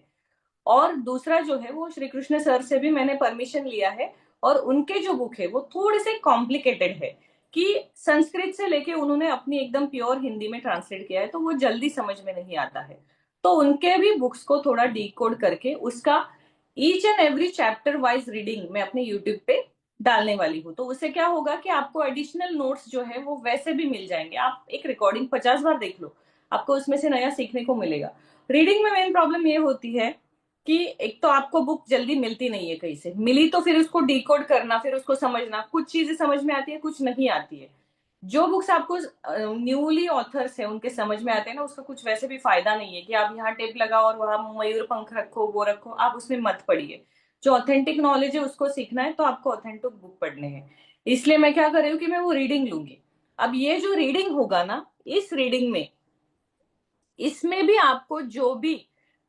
और दूसरा जो है वो श्री कृष्ण सर से भी मैंने परमिशन लिया है, और उनके जो बुक है वो थोड़े से कॉम्प्लिकेटेड है, कि संस्कृत से लेके उन्होंने अपनी एकदम प्योर हिंदी में ट्रांसलेट किया है, तो वो जल्दी समझ में नहीं आता है। तो उनके भी बुक्स को थोड़ा डिकोड करके उसका each and every chapter wise reading मैं अपने यूट्यूब पे डालने वाली हूँ। तो उससे क्या होगा कि आपको एडिशनल नोट्स जो है वो वैसे भी मिल जाएंगे। आप एक रिकॉर्डिंग 50 बार देख लो, आपको उसमें से नया सीखने को मिलेगा। रीडिंग में मेन प्रॉब्लम ये होती है कि एक तो आपको बुक जल्दी मिलती नहीं है, कहीं से मिली तो फिर उसको डिकोड करना, फिर उसको समझना, कुछ चीजें समझ में आती है कुछ नहीं आती है। जो बुक्स आपको न्यूली ऑथर्स है उनके समझ में आते हैं ना, उसका कुछ वैसे भी फायदा नहीं है कि आप यहाँ टेप लगाओ और वहां मयूर पंख रखो वो रखो, आप उसमें मत पढ़िए। जो ऑथेंटिक नॉलेज है उसको सीखना है तो आपको ऑथेंटिक बुक पढ़ने हैं। इसलिए मैं क्या कर रही हूँ कि मैं वो रीडिंग लूंगी। अब ये जो रीडिंग होगा ना, इस रीडिंग में, इसमें भी आपको जो भी,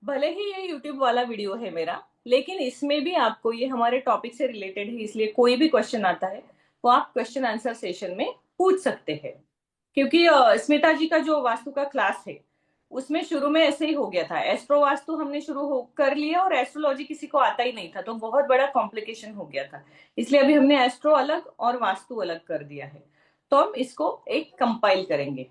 भले ही ये यूट्यूब वाला वीडियो है मेरा, लेकिन इसमें भी आपको, ये हमारे टॉपिक से रिलेटेड है, इसलिए कोई भी क्वेश्चन आता है वो आप क्वेश्चन आंसर सेशन में पूछ सकते हैं। क्योंकि स्मिता जी का जो वास्तु का क्लास है उसमें शुरू में ऐसे ही हो गया था, एस्ट्रो वास्तु हमने शुरू हो कर लिया और एस्ट्रोलॉजी किसी को आता ही नहीं था, तो बहुत बड़ा कॉम्प्लिकेशन हो गया था। इसलिए अभी हमने एस्ट्रो अलग और वास्तु अलग कर दिया है। तो हम इसको एक कंपाइल करेंगे।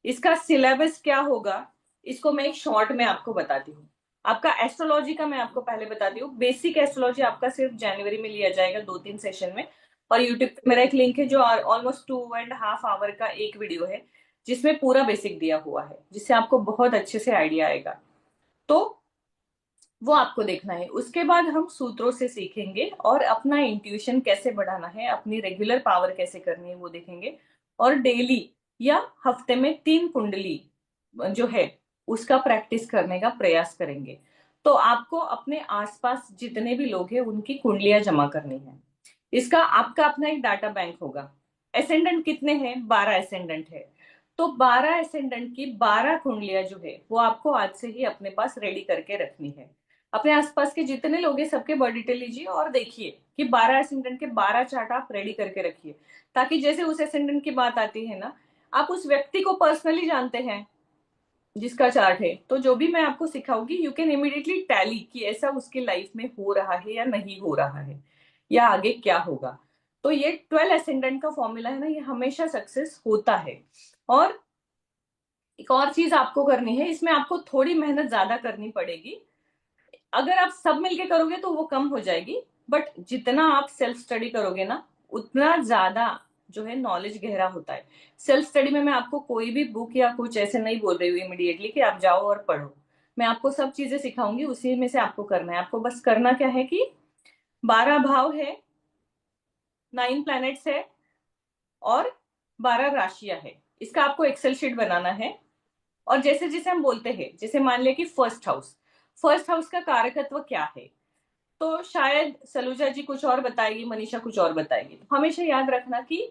इसका सिलेबस क्या होगा, इसको मैं एक शॉर्ट में आपको बताती हूँ। आपका एस्ट्रोलॉजी का मैं आपको पहले बताती हूँ। बेसिक एस्ट्रोलॉजी आपका सिर्फ जनवरी में लिया जाएगा 2-3 सेशन में, और यूट्यूब पे मेरा एक लिंक है जो ऑलमोस्ट 2.5 आवर का एक वीडियो है, जिसमें पूरा बेसिक दिया हुआ है, जिससे आपको बहुत अच्छे से आइडिया आएगा। तो वो आपको देखना है। उसके बाद हम सूत्रों से सीखेंगे और अपना इंट्यूशन कैसे बढ़ाना है, अपनी रेगुलर पावर कैसे करनी है वो देखेंगे। और डेली या हफ्ते में 3 कुंडली जो है उसका प्रैक्टिस करने का प्रयास करेंगे। तो आपको अपने आसपास जितने भी लोग हैं उनकी कुंडलियां जमा करनी है। इसका आपका अपना एक डाटा बैंक होगा। एसेंडेंट कितने हैं? 12 एसेंडेंट है। तो 12 एसेंडेंट की 12 कुंडलियां जो है वो आपको आज से ही अपने पास रेडी करके रखनी है। अपने आसपास के जितने लोग हैं सबके बर्थ डिटेल लीजिए और देखिए कि 12 एसेंडेंट के 12 चार्ट आप रेडी करके रखिए, ताकि जैसे उस एसेंडेंट की बात आती है ना, आप उस व्यक्ति को पर्सनली जानते हैं जिसका चार्ट है, तो जो भी मैं आपको सिखाऊंगी यू कैन इमीडिएटली टैली कि ऐसा उसकी लाइफ में हो रहा है या नहीं हो रहा है, या आगे क्या होगा। तो ये 12 एसेंडेंट का फॉर्मूला है ना, ये हमेशा सक्सेस होता है। और एक और चीज आपको करनी है, इसमें आपको थोड़ी मेहनत ज्यादा करनी पड़ेगी। अगर आप सब मिलके करोगे तो वो कम हो जाएगी, बट जितना आप सेल्फ स्टडी करोगे ना उतना ज्यादा जो है नॉलेज गहरा होता है। सेल्फ स्टडी में मैं आपको कोई भी बुक या कुछ ऐसे नहीं बोल रही हूँ इमिडिएटली कि आप जाओ और पढ़ो। मैं आपको सब चीजें सिखाऊंगी, उसी में से आपको करना है। आपको बस करना क्या है कि 12 भाव है, 9 प्लैनेट्स है और 12 राशियां है। इसका आपको एक्सेल शीट बनाना है। और जैसे जैसे हम बोलते हैं, जैसे मान लिया कि फर्स्ट हाउस का कारकत्व क्या है, तो शायद सलूजा जी कुछ और बताएगी, मनीषा कुछ और बताएगी। तो हमेशा याद रखना कि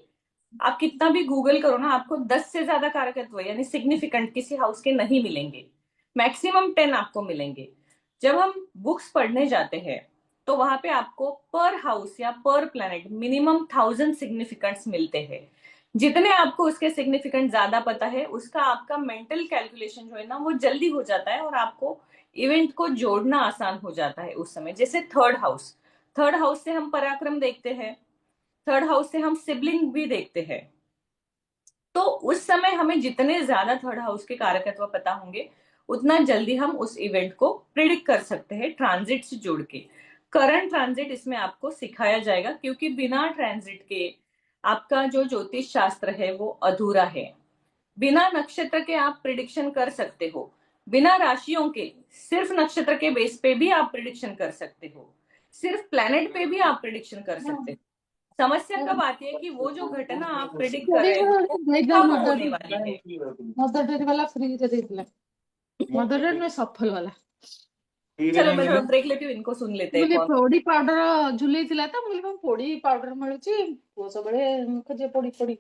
आप कितना भी गूगल करो ना, आपको 10 से ज्यादा कारकत्व यानी सिग्निफिकेंट किसी हाउस के नहीं मिलेंगे। मैक्सिमम 10 आपको मिलेंगे। जब हम बुक्स पढ़ने जाते हैं तो वहां पे आपको पर हाउस या पर प्लैनेट मिनिमम 1000 सिग्निफिकेंट्स मिलते हैं। जितने आपको उसके सिग्निफिकेंट ज्यादा पता है, उसका आपका मेंटल कैलकुलेशन जो है ना वो जल्दी हो जाता है और आपको इवेंट को जोड़ना आसान हो जाता है उस समय। जैसे थर्ड हाउस से हम पराक्रम देखते हैं, थर्ड हाउस से हम सिबलिंग भी देखते हैं। तो उस समय हमें जितने ज्यादा थर्ड हाउस के कारकत्व पता होंगे, उतना जल्दी हम उस इवेंट को प्रिडिक्ट कर सकते हैं ट्रांजिट से जोड़ के। करंट ट्रांजिट इसमें आपको सिखाया जाएगा, क्योंकि बिना ट्रांजिट के आपका जो ज्योतिष शास्त्र है वो अधूरा है। बिना नक्षत्र के आप प्रिडिक्शन कर सकते हो, बिना राशियों के सिर्फ नक्षत्र के बेस पे भी आप प्रिडिक्शन कर सकते हो, सिर्फ प्लेनेट पे भी आप प्रिडिक्शन कर सकते हो। समस्या कब आती है कि वो जो घटना आप प्रिडिक्ट कर रहे हो वो कब होने वाली है। मदर डेरी वाला फ्री रे देथिला, मदर डेरी में सफल वाला। चलो मैं थोड़ा ब्रेक लेती हूँ, इनको सुन लेते हैं बोले कौन। पोड़ी पाउडर झुलेई थिला त बोले हम पोड़ी पाउडर मिलुची वो सबले मुख जे पोड़ी पोड़ी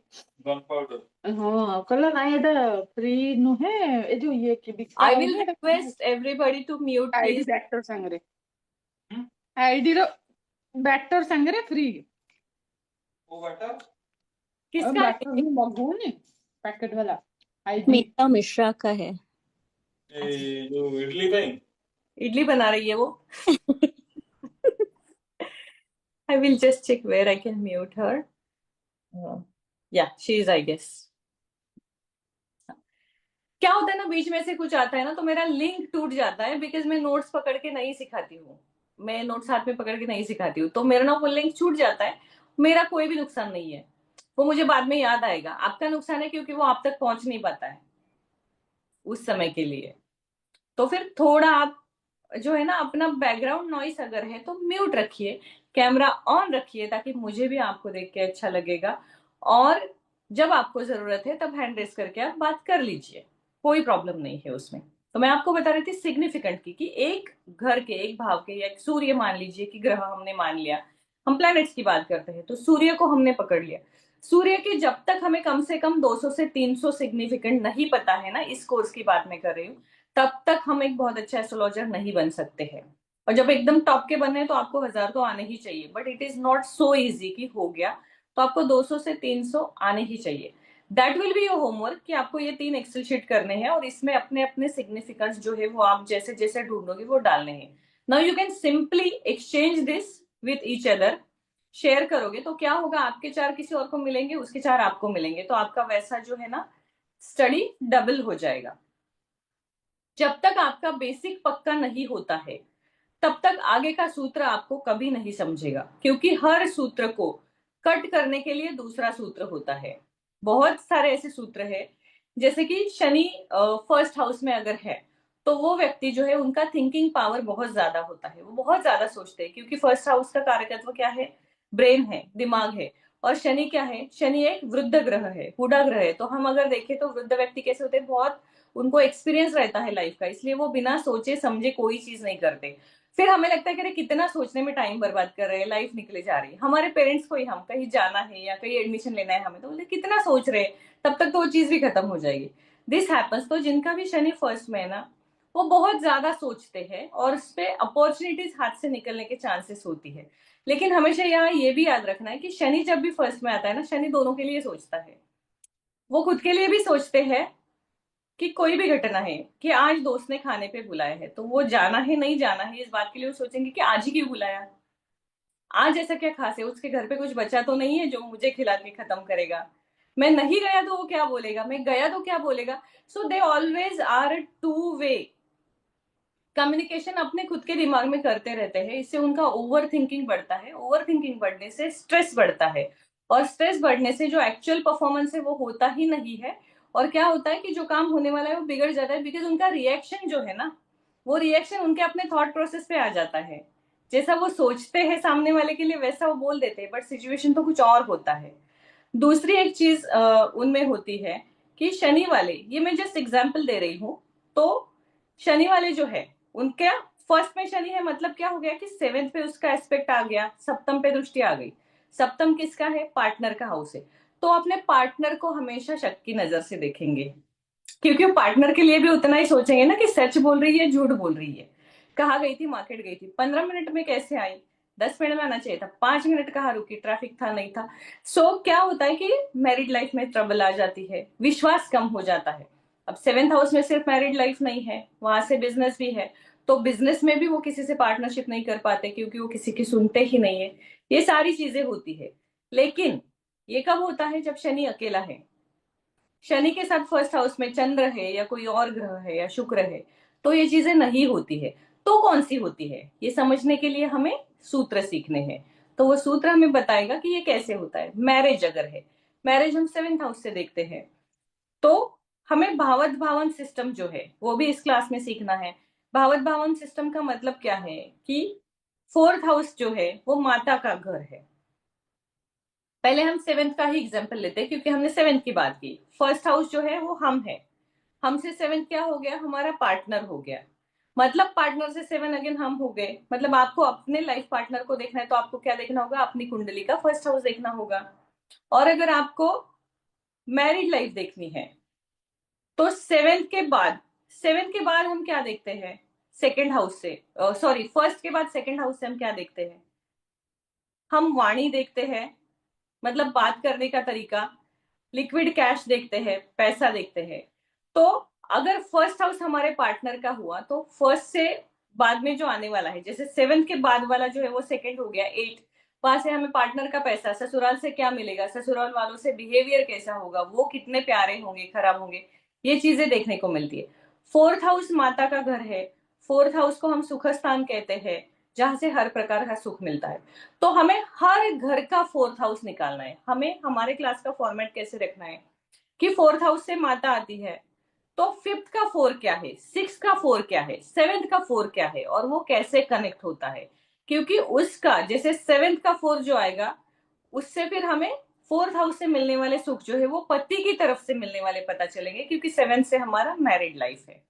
गन पाउडर हां कहला नाही एटा फ्री नुहे ए जो ये की बिका I will request everybody to mute ID please. बैक्टर संगरे आईडी रो बैक्टर संगरे फ्री ओ बैक्टर किसका बैक्टर है? में मगुने पैकेट वाला आईडी मीता मिश्रा का है। ए जो इडली पे इडली बना रही है वो। I will just check where I can mute her. या शी इज आई गेस। क्या होता है ना, बीच में से कुछ आता है ना तो मेरा लिंक टूट जाता है, बिकॉज मैं नोट्स पकड़ के नहीं सिखाती हूँ। मैं नोट्स हाथ में पकड़ के नहीं सिखाती हूँ, तो मेरा ना वो लिंक छूट जाता है। मेरा कोई भी नुकसान नहीं है, वो मुझे बाद में याद आएगा। आपका नुकसान है क्योंकि वो आप तक पहुंच नहीं पाता है उस समय के लिए। तो फिर थोड़ा आप जो है ना, अपना बैकग्राउंड नॉइस अगर है तो म्यूट रखिए, कैमरा ऑन रखिए, ताकि मुझे भी आपको देख के अच्छा लगेगा। और जब आपको जरूरत है तब हैंड रेस करके आप बात कर लीजिए, कोई प्रॉब्लम नहीं है उसमें। तो मैं आपको बता रही थी सिग्निफिकेंट की, कि एक घर के एक भाव के, या एक सूर्य मान लीजिए कि ग्रह हमने मान लिया। हम प्लैनेट्स की बात करते हैं तो सूर्य को हमने पकड़ लिया। सूर्य के जब तक हमें कम से कम 200 से 300 सिग्निफिकेंट नहीं पता है ना, इस कोर्स की बात मैं कर रही हूँ, तब तक हम एक बहुत अच्छा एस्ट्रोलॉजर नहीं बन सकते हैं। और जब एकदम टॉप के बनने तो आपको 1000 तो आने ही चाहिए, but it is not so easy कि हो गया। तो आपको 200 से 300 आने ही चाहिए। That will be your homework, कि आपको ये 3 एक्सेल शीट करने हैं और इसमें अपने अपने सिग्निफिकेंस जो है वो आप जैसे जैसे ढूंढोगे वो डालने हैं। Now you can simply exchange this with each other. Share करोगे तो क्या होगा, आपके 4 किसी और को मिलेंगे, उसके 4 आपको मिलेंगे, तो आपका वैसा जो है ना स्टडी डबल हो जाएगा। जब तक आपका बेसिक पक्का नहीं होता है तब तक आगे का सूत्र आपको कभी नहीं समझेगा, क्योंकि हर सूत्र को कट करने के लिए दूसरा सूत्र होता है। बहुत सारे ऐसे सूत्र हैं, जैसे कि शनि फर्स्ट हाउस में अगर है तो वो व्यक्ति जो है उनका थिंकिंग पावर बहुत ज्यादा होता है, वो बहुत ज्यादा सोचते हैं, क्योंकि फर्स्ट हाउस का कारकत्व क्या है, ब्रेन है, दिमाग है। और शनि क्या है, शनि एक वृद्ध ग्रह है, बूढ़ा ग्रह है। तो हम अगर देखें तो वृद्ध व्यक्ति कैसे होते हैं, बहुत उनको एक्सपीरियंस रहता है लाइफ का, इसलिए वो बिना सोचे समझे कोई चीज नहीं करते। फिर हमें लगता है कि अरे कितना सोचने में टाइम बर्बाद कर रहे हैं, लाइफ निकले जा रही है। हमारे पेरेंट्स को ही हम कहीं जाना है या कहीं एडमिशन लेना है हमें, तो बोलते कितना सोच रहे हैं, तब तक तो वो चीज भी खत्म हो जाएगी। This happens. तो जिनका भी शनि फर्स्ट में है ना, वो बहुत ज्यादा सोचते हैं और उस पर अपॉर्चुनिटीज हाथ से निकलने के चांसेस होती है। लेकिन हमेशा यहाँ ये भी याद रखना है कि शनि जब भी फर्स्ट में आता है ना, शनि दोनों के लिए सोचता है। वो खुद के लिए भी सोचते हैं कि कोई भी घटना है, कि आज दोस्त ने खाने पे बुलाया है तो वो जाना है नहीं जाना है, इस बात के लिए वो सोचेंगे कि आज ही क्यों बुलाया, आज ऐसा क्या खास है, उसके घर पे कुछ बचा तो नहीं है जो मुझे खिला के खत्म करेगा। मैं नहीं गया तो वो क्या बोलेगा, मैं गया तो क्या बोलेगा। So they always are two way communication अपने खुद के दिमाग में करते रहते हैं। इससे उनका ओवर थिंकिंग बढ़ता है, ओवर थिंकिंग बढ़ने से स्ट्रेस बढ़ता है, और स्ट्रेस बढ़ने से जो एक्चुअल परफॉर्मेंस है वो होता ही नहीं है। और क्या होता है कि जो काम होने वाला है वो बिगड़ जाता है, बिकॉज उनका रिएक्शन जो है ना वो रिएक्शन उनके अपने थॉट प्रोसेस पे आ जाता है। जैसा वो सोचते हैं सामने वाले के लिए वैसा वो बोल देते हैं, बट सिचुएशन तो कुछ और होता है। दूसरी एक चीज उनमें होती है कि शनि वाले, ये मैं जस्ट एग्जाम्पल दे रही हूँ, तो शनि वाले जो है उनका फर्स्ट में शनि है, मतलब क्या हो गया कि सेवेंथ पे उसका एस्पेक्ट आ गया, सप्तम पे दृष्टि आ गई। सप्तम किसका है? पार्टनर का हाउस है। तो अपने पार्टनर को हमेशा शक की नजर से देखेंगे, क्योंकि वो पार्टनर के लिए भी उतना ही सोचेंगे ना कि सच बोल रही है झूठ बोल रही है। कहाँ गई थी? मार्केट गई थी। 15 मिनट में कैसे आई? 10 मिनट में आना चाहिए था। 5 मिनट कहाँ रुकी? ट्रैफिक था, नहीं था। क्या होता है कि मैरिड लाइफ में ट्रबल आ जाती है, विश्वास कम हो जाता है। अब सेवेंथ हाउस में सिर्फ मैरिड लाइफ नहीं है, वहां से बिजनेस भी है। तो बिजनेस में भी वो किसी से पार्टनरशिप नहीं कर पाते, क्योंकि वो किसी की सुनते ही नहीं है। ये सारी चीजें होती है। लेकिन ये कब होता है? जब शनि अकेला है। शनि के साथ फर्स्ट हाउस में चंद्र है या कोई और ग्रह है या शुक्र है, तो ये चीजें नहीं होती है। तो कौन सी होती है, ये समझने के लिए हमें सूत्र सीखने हैं। तो वो सूत्र हमें बताएगा कि ये कैसे होता है। मैरिज अगर है, मैरिज हम सेवेंथ हाउस से देखते हैं, तो हमें भावत भावन सिस्टम जो है वो भी इस क्लास में सीखना है। भावत भावन सिस्टम का मतलब क्या है कि फोर्थ हाउस जो है वो माता का घर है। पहले हम सेवेंथ का ही एग्जाम्पल लेते हैं, क्योंकि हमने सेवेंथ की बात की। फर्स्ट हाउस जो है वो हम है, हमसे सेवेंथ क्या हो गया? हमारा पार्टनर हो गया। मतलब पार्टनर से सेवन अगेन हम हो गए। मतलब आपको अपने लाइफ पार्टनर को देखना है तो आपको क्या देखना होगा? अपनी कुंडली का फर्स्ट हाउस देखना होगा। और अगर आपको मैरिड लाइफ देखनी है तो सेवेंथ के बाद हम क्या देखते हैं? सेकेंड हाउस से, सॉरी, फर्स्ट के बाद सेकेंड हाउस से हम क्या देखते हैं? हम वाणी देखते हैं, मतलब बात करने का तरीका। लिक्विड कैश देखते हैं, पैसा देखते हैं। तो अगर फर्स्ट हाउस हमारे पार्टनर का हुआ तो फर्स्ट से बाद में जो आने वाला है, जैसे सेवेंथ के बाद वाला जो है वो सेकंड हो गया, 8। वहां से हमें पार्टनर का पैसा, ससुराल से क्या मिलेगा, ससुराल वालों से बिहेवियर कैसा होगा, वो कितने प्यारे होंगे, खराब होंगे, ये चीजें देखने को मिलती है। फोर्थ हाउस माता का घर है। फोर्थ हाउस को हम सुख स्थान कहते हैं, जहां से हर प्रकार का सुख मिलता है। तो हमें हर घर का फोर्थ हाउस निकालना है। हमें हमारे क्लास का फॉर्मेट कैसे रखना है कि फोर्थ हाउस से माता आती है, तो फिफ्थ का फोर क्या है, सिक्स का फोर क्या है, सेवेंथ का फोर क्या है, और वो कैसे कनेक्ट होता है। क्योंकि उसका जैसे सेवेंथ का फोर जो आएगा, उससे फिर हमें फोर्थ हाउस से मिलने वाले सुख जो है वो पति की तरफ से मिलने वाले पता चलेंगे, क्योंकि सेवेंथ से हमारा मैरिड लाइफ है।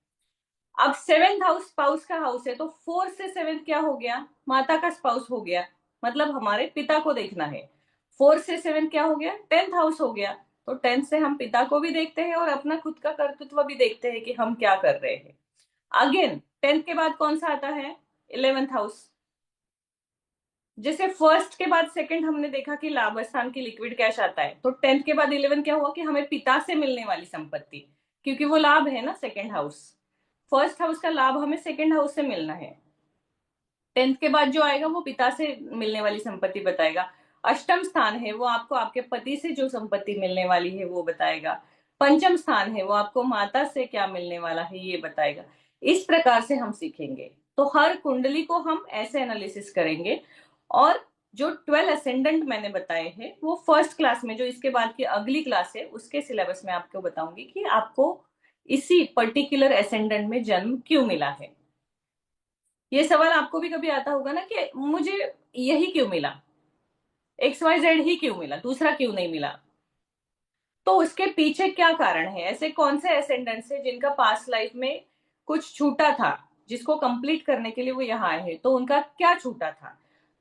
अब सेवेंथ हाउस स्पाउस का हाउस है, तो 4 से 7 क्या हो गया? माता का स्पाउस हो गया, मतलब हमारे पिता को देखना है। 4 से 7 क्या हो गया? 10th हाउस हो गया। तो 10th से हम पिता को भी देखते हैं और अपना खुद का कर्तृत्व भी देखते हैं कि हम क्या कर रहे हैं। अगेन 10th के बाद कौन सा आता है? 11th house. जैसे फर्स्ट के बाद सेकंड हमने देखा कि लाभ स्थान की लिक्विड कैश आता है, तो 10th के बाद 11 क्या हुआ कि हमें पिता से मिलने वाली संपत्ति, क्योंकि वो लाभ है ना सेकंड हाउस। फर्स्ट हाउस का लाभ हमें सेकंड हाउस से मिलना है। 10th के बाद जो आएगा वो पिता से मिलने वाली संपत्ति बताएगा। अष्टम स्थान है वो आपको आपके पति से जो संपत्ति मिलने वाली है वो बताएगा। पंचम स्थान है वो आपको माता से क्या मिलने वाला है ये बताएगा। इस प्रकार से हम सीखेंगे। तो हर कुंडली को हम ऐसे एनालिसिस करेंगे। और जो 12 असेंडेंट मैंने बताए हैं वो फर्स्ट क्लास में, जो इसके बाद की अगली क्लास है उसके सिलेबस में आपको बताऊंगी कि आपको इसी पर्टिकुलर असेंडेंट में जन्म क्यों मिला है। ये सवाल आपको भी कभी आता होगा ना कि मुझे यही क्यों मिला, XYZ ही क्यों मिला, दूसरा क्यों नहीं मिला। तो उसके पीछे क्या कारण है? ऐसे कौन से एसेंडेंट्स है जिनका पास्ट लाइफ में कुछ छूटा था, जिसको कंप्लीट करने के लिए वो यहाँ आए हैं, तो उनका क्या छूटा था।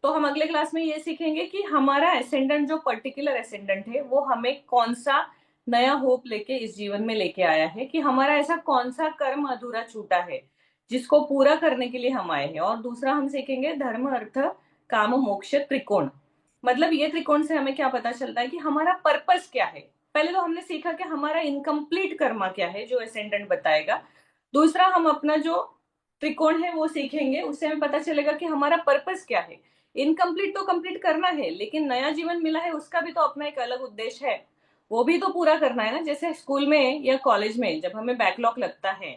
तो हम अगले क्लास में ये सीखेंगे कि हमारा एसेंडेंट, जो पर्टिकुलर एसेंडेंट है, वो हमें कौन सा नया होप लेके इस जीवन में लेके आया है, कि हमारा ऐसा कौन सा कर्म अधूरा छूटा है जिसको पूरा करने के लिए हम आए हैं। और दूसरा हम सीखेंगे धर्म अर्थ काम मोक्ष त्रिकोण। मतलब ये त्रिकोण से हमें क्या पता चलता है कि हमारा पर्पस क्या है। पहले तो हमने सीखा कि हमारा इनकम्प्लीट कर्मा क्या है, जो एसेंडेंट बताएगा। दूसरा हम अपना जो त्रिकोण है वो सीखेंगे, उससे हमें पता चलेगा कि हमारा पर्पस क्या है। इनकम्प्लीट तो कंप्लीट करना है, लेकिन नया जीवन मिला है उसका भी तो अपना एक अलग उद्देश्य है, वो भी तो पूरा करना है ना। जैसे स्कूल में या कॉलेज में जब हमें बैकलॉग लगता है,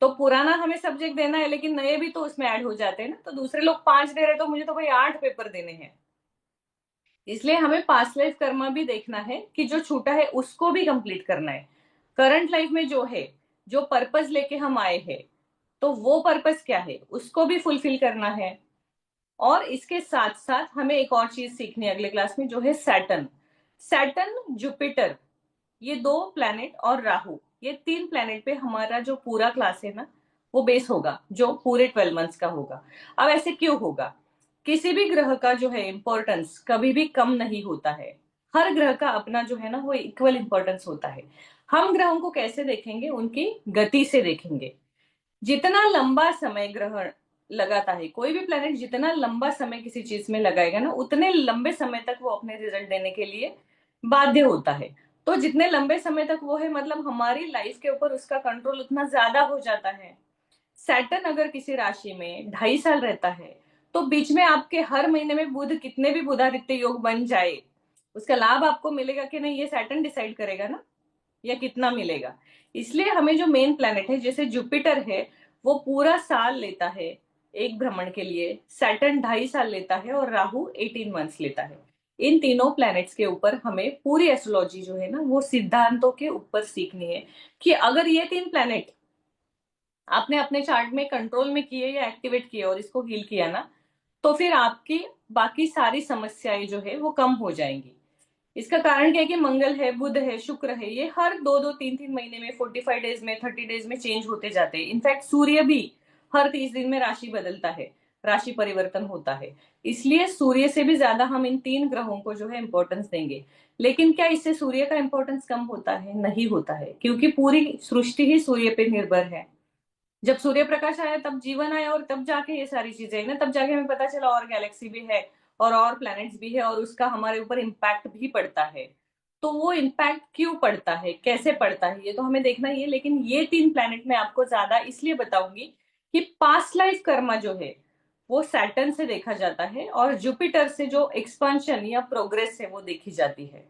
तो पुराना हमें सब्जेक्ट देना है, लेकिन नए भी तो उसमें ऐड हो जाते हैं ना। तो दूसरे लोग 5 दे रहे तो मुझे तो भाई 8 पेपर देने हैं। इसलिए हमें पास्ट लाइफ कर्मा भी देखना है कि जो छूटा है उसको भी कंप्लीट करना है। करंट लाइफ में जो है, जो पर्पस लेके हम आए हैं, तो वो पर्पस क्या है उसको भी फुलफिल करना है। और इसके साथ साथ हमें एक और चीज सीखनी है अगले क्लास में, जो है सैटर्न। सैटर्न, जुपिटर, ये 2 प्लैनेट और राहु, ये 3 प्लैनेट पे हमारा जो पूरा क्लास है ना वो बेस होगा, जो पूरे 12 मंथ्स का होगा। अब ऐसे क्यों होगा? किसी भी ग्रह का जो है इंपॉर्टेंस कभी भी कम नहीं होता है। हर ग्रह का अपना जो है ना वो इक्वल इंपॉर्टेंस होता है। हम ग्रहों को कैसे देखेंगे? उनकी गति से देखेंगे। जितना लंबा समय ग्रहण लगाता है, कोई भी प्लेनेट जितना लंबा समय किसी चीज में लगाएगा ना, उतने लंबे समय तक वो अपने रिजल्ट देने के लिए बाध्य होता है। तो जितने लंबे समय तक वो है, मतलब हमारी लाइफ के ऊपर उसका कंट्रोल उतना ज्यादा हो जाता है। सैटर्न अगर किसी राशि में 2.5 साल रहता है, तो बीच में आपके हर महीने में बुध कितने भी बुधादित्य योग बन जाए, उसका लाभ आपको मिलेगा कि नहीं, ये सैटर्न डिसाइड करेगा ना, या कितना मिलेगा। इसलिए हमें जो मेन प्लेनेट है, जैसे जुपिटर है, वो पूरा साल लेता है एक भ्रमण के लिए, सैटर्न 2.5 साल लेता है और राहु 18 मंथ्स लेता है। इन तीनों प्लैनेट्स के ऊपर हमें पूरी एस्ट्रोलॉजी जो है ना वो सिद्धांतों के ऊपर सीखनी है, कि अगर ये 3 प्लैनेट आपने अपने चार्ट में कंट्रोल में किए या एक्टिवेट किए और इसको हील किया ना, तो फिर आपकी बाकी सारी समस्याएं जो है वो कम हो जाएंगी। इसका कारण क्या है कि मंगल है, बुध है, शुक्र है, ये हर 2-2 3-3 महीने में, 45 डेज में, 30 डेज में चेंज होते जाते हैं। इनफैक्ट सूर्य भी हर 30 दिन में राशि बदलता है, राशि परिवर्तन होता है। इसलिए सूर्य से भी ज्यादा हम इन 3 ग्रहों को जो है इंपॉर्टेंस देंगे। लेकिन क्या इससे सूर्य का इंपॉर्टेंस कम होता है? नहीं होता है, क्योंकि पूरी सृष्टि ही सूर्य पे निर्भर है। जब सूर्य प्रकाश आया तब जीवन आया, और तब जाके ये सारी चीजें है ना, तब जाके हमें पता चला और गैलेक्सी भी है और प्लैनेट्स भी है, और उसका हमारे ऊपर इम्पैक्ट भी पड़ता है। तो वो इम्पैक्ट क्यों पड़ता है, कैसे पड़ता है, ये तो हमें देखना ही है। लेकिन ये 3 प्लैनेट मैं आपको ज्यादा इसलिए बताऊंगी कि पास्ट लाइफ कर्मा जो है वो सैटर्न से देखा जाता है, और जुपिटर से जो एक्सपांशन या प्रोग्रेस है वो देखी जाती है।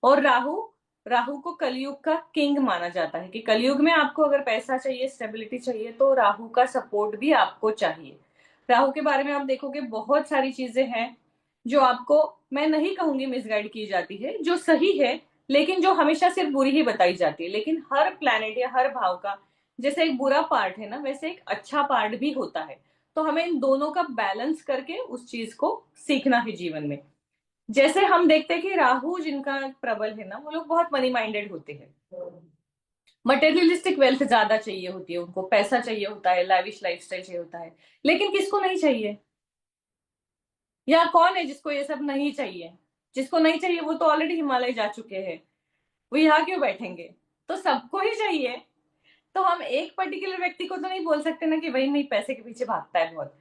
और राहु, राहु को कलयुग का किंग माना जाता है, कि कलयुग में आपको अगर पैसा चाहिए, स्टेबिलिटी चाहिए, तो राहु का सपोर्ट भी आपको चाहिए। राहु के बारे में आप देखोगे बहुत सारी चीजें हैं जो आपको, मैं नहीं कहूंगी मिसगाइड की जाती है, जो सही है, लेकिन जो हमेशा सिर्फ बुरी ही बताई जाती है। लेकिन हर प्लैनेट या हर भाव का जैसे एक बुरा पार्ट है ना, वैसे एक अच्छा पार्ट भी होता है। तो हमें इन दोनों का बैलेंस करके उस चीज को सीखना है जीवन में। जैसे हम देखते हैं कि राहु जिनका प्रबल है ना, वो लोग बहुत मनी माइंडेड होते हैं, मटेरियलिस्टिक वेल्थ ज्यादा चाहिए होती है उनको, पैसा चाहिए होता है, लाइविश लाइफस्टाइल चाहिए होता है। लेकिन किसको नहीं चाहिए? या कौन है जिसको ये सब नहीं चाहिए? जिसको नहीं चाहिए वो तो ऑलरेडी हिमालय जा चुके हैं, वो यहाँ क्यों बैठेंगे? तो सबको ही चाहिए। तो हम एक पर्टिकुलर व्यक्ति को तो नहीं बोल सकते ना कि भाई नहीं, पैसे के पीछे भागता है बहुत।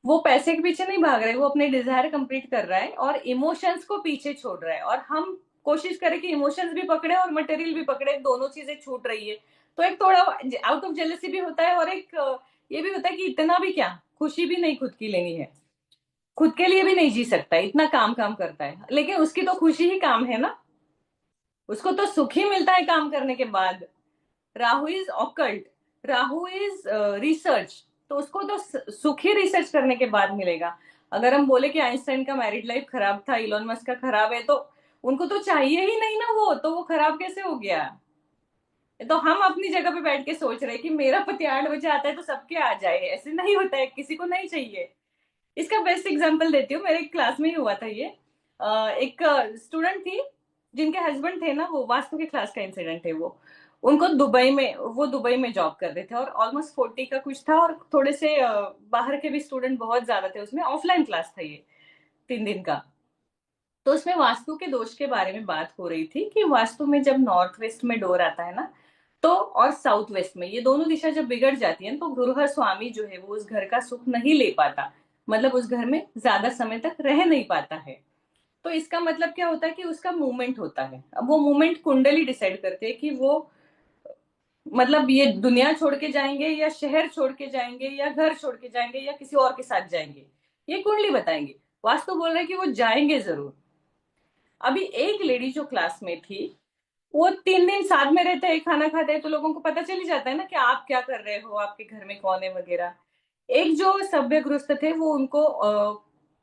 वो पैसे के पीछे नहीं भाग रहा है, वो अपने डिजायर कंप्लीट कर रहा है और इमोशंस को पीछे छोड़ रहा है। और हम कोशिश करें कि इमोशंस भी पकड़े और मटेरियल भी पकड़े, दोनों चीजें छूट रही है। तो एक थोड़ा आउट ऑफ जेलसी भी होता है, और एक ये भी होता है कि इतना भी क्या, खुशी भी नहीं खुद की लेनी है, खुद के लिए भी नहीं जी सकता, इतना काम काम करता है। लेकिन उसकी तो खुशी ही काम है ना, उसको तो सुख ही मिलता है काम करने के बाद। Rahu is occult, Rahu is research, तो उसको तो सुख ही रिसर्च करने के बाद मिलेगा। अगर हम बोले कि आइंस्टाइन का मैरिड लाइफ खराब था, इलॉन मस्क का खराब है, तो उनको तो चाहिए ही नहीं ना, वो तो वो खराब कैसे हो गया? तो हम अपनी जगह पे बैठ के सोच रहे हैं कि मेरा पति 8 बजे आता है तो सबके आ जाए, ऐसे नहीं होता है, किसी को नहीं चाहिए। इसका बेस्ट एग्जांपल देती हूँ, मेरे क्लास में ही हुआ था ये। एक स्टूडेंट थी जिनके हस्बैंड थे ना, वो वास्तु के क्लास का इंसिडेंट है वो, उनको दुबई में, वो दुबई में जॉब कर रहे थे और ऑलमोस्ट 40 का कुछ था, और थोड़े से बाहर के भी स्टूडेंट बहुत ज्यादा थे उसमें। ऑफलाइन क्लास था ये, 3 दिन का। तो उसमें वास्तु के दोष के बारे में बात हो रही थी कि वास्तु में जब नॉर्थ वेस्ट में डोर आता है ना, तो और साउथ वेस्ट में, ये दोनों दिशा जब बिगड़ जाती है तो गृह स्वामी जो है वो उस घर का सुख नहीं ले पाता, मतलब उस घर में ज्यादा समय तक रह नहीं पाता है। तो इसका मतलब क्या होता है कि उसका मूवमेंट होता है। अब वो मूवमेंट कुंडली डिसाइड करते हैं कि वो, मतलब ये दुनिया छोड़ के जाएंगे, या शहर छोड़ के जाएंगे, या घर छोड़ के जाएंगे, या किसी और के साथ जाएंगे, ये कुंडली बताएंगे। वास्तु बोल रहे हैं कि वो जाएंगे जरूर। अभी एक लेडी जो क्लास में थी, वो 3 दिन साथ में रहते हैं, खाना खाते हैं, तो लोगों को पता चल ही जाता है ना कि आप क्या कर रहे हो, आपके घर में कौन है वगैरह। एक जो सभ्य गृहस्थ थे वो उनको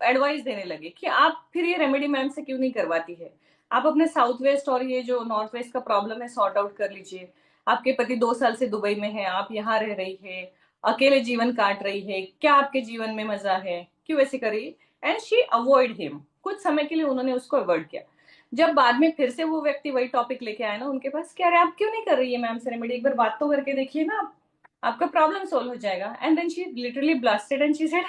एडवाइस देने लगे कि आप फिर ये रेमेडी मैम से क्यों नहीं करवाती है, आप अपने साउथ वेस्ट और ये जो नॉर्थ वेस्ट का प्रॉब्लम है सॉर्ट आउट कर लीजिए। आपके पति 2 साल से दुबई में है, आप यहाँ रह रही है, अकेले जीवन काट रही है, क्या आपके जीवन में मजा है, क्यों ऐसे कर रही है। एंड शी अवॉइड हिम, कुछ समय के लिए उन्होंने उसको अवॉइड किया। जब बाद में फिर से वो व्यक्ति वही टॉपिक लेके आया ना उनके पास, क्या अरे आप क्यों नहीं कर रही है मैम से रेमेडी, एक बार बात तो करके देखिए ना आप, आपका प्रॉब्लम सोल्व हो जाएगा। And then she literally blasted and she said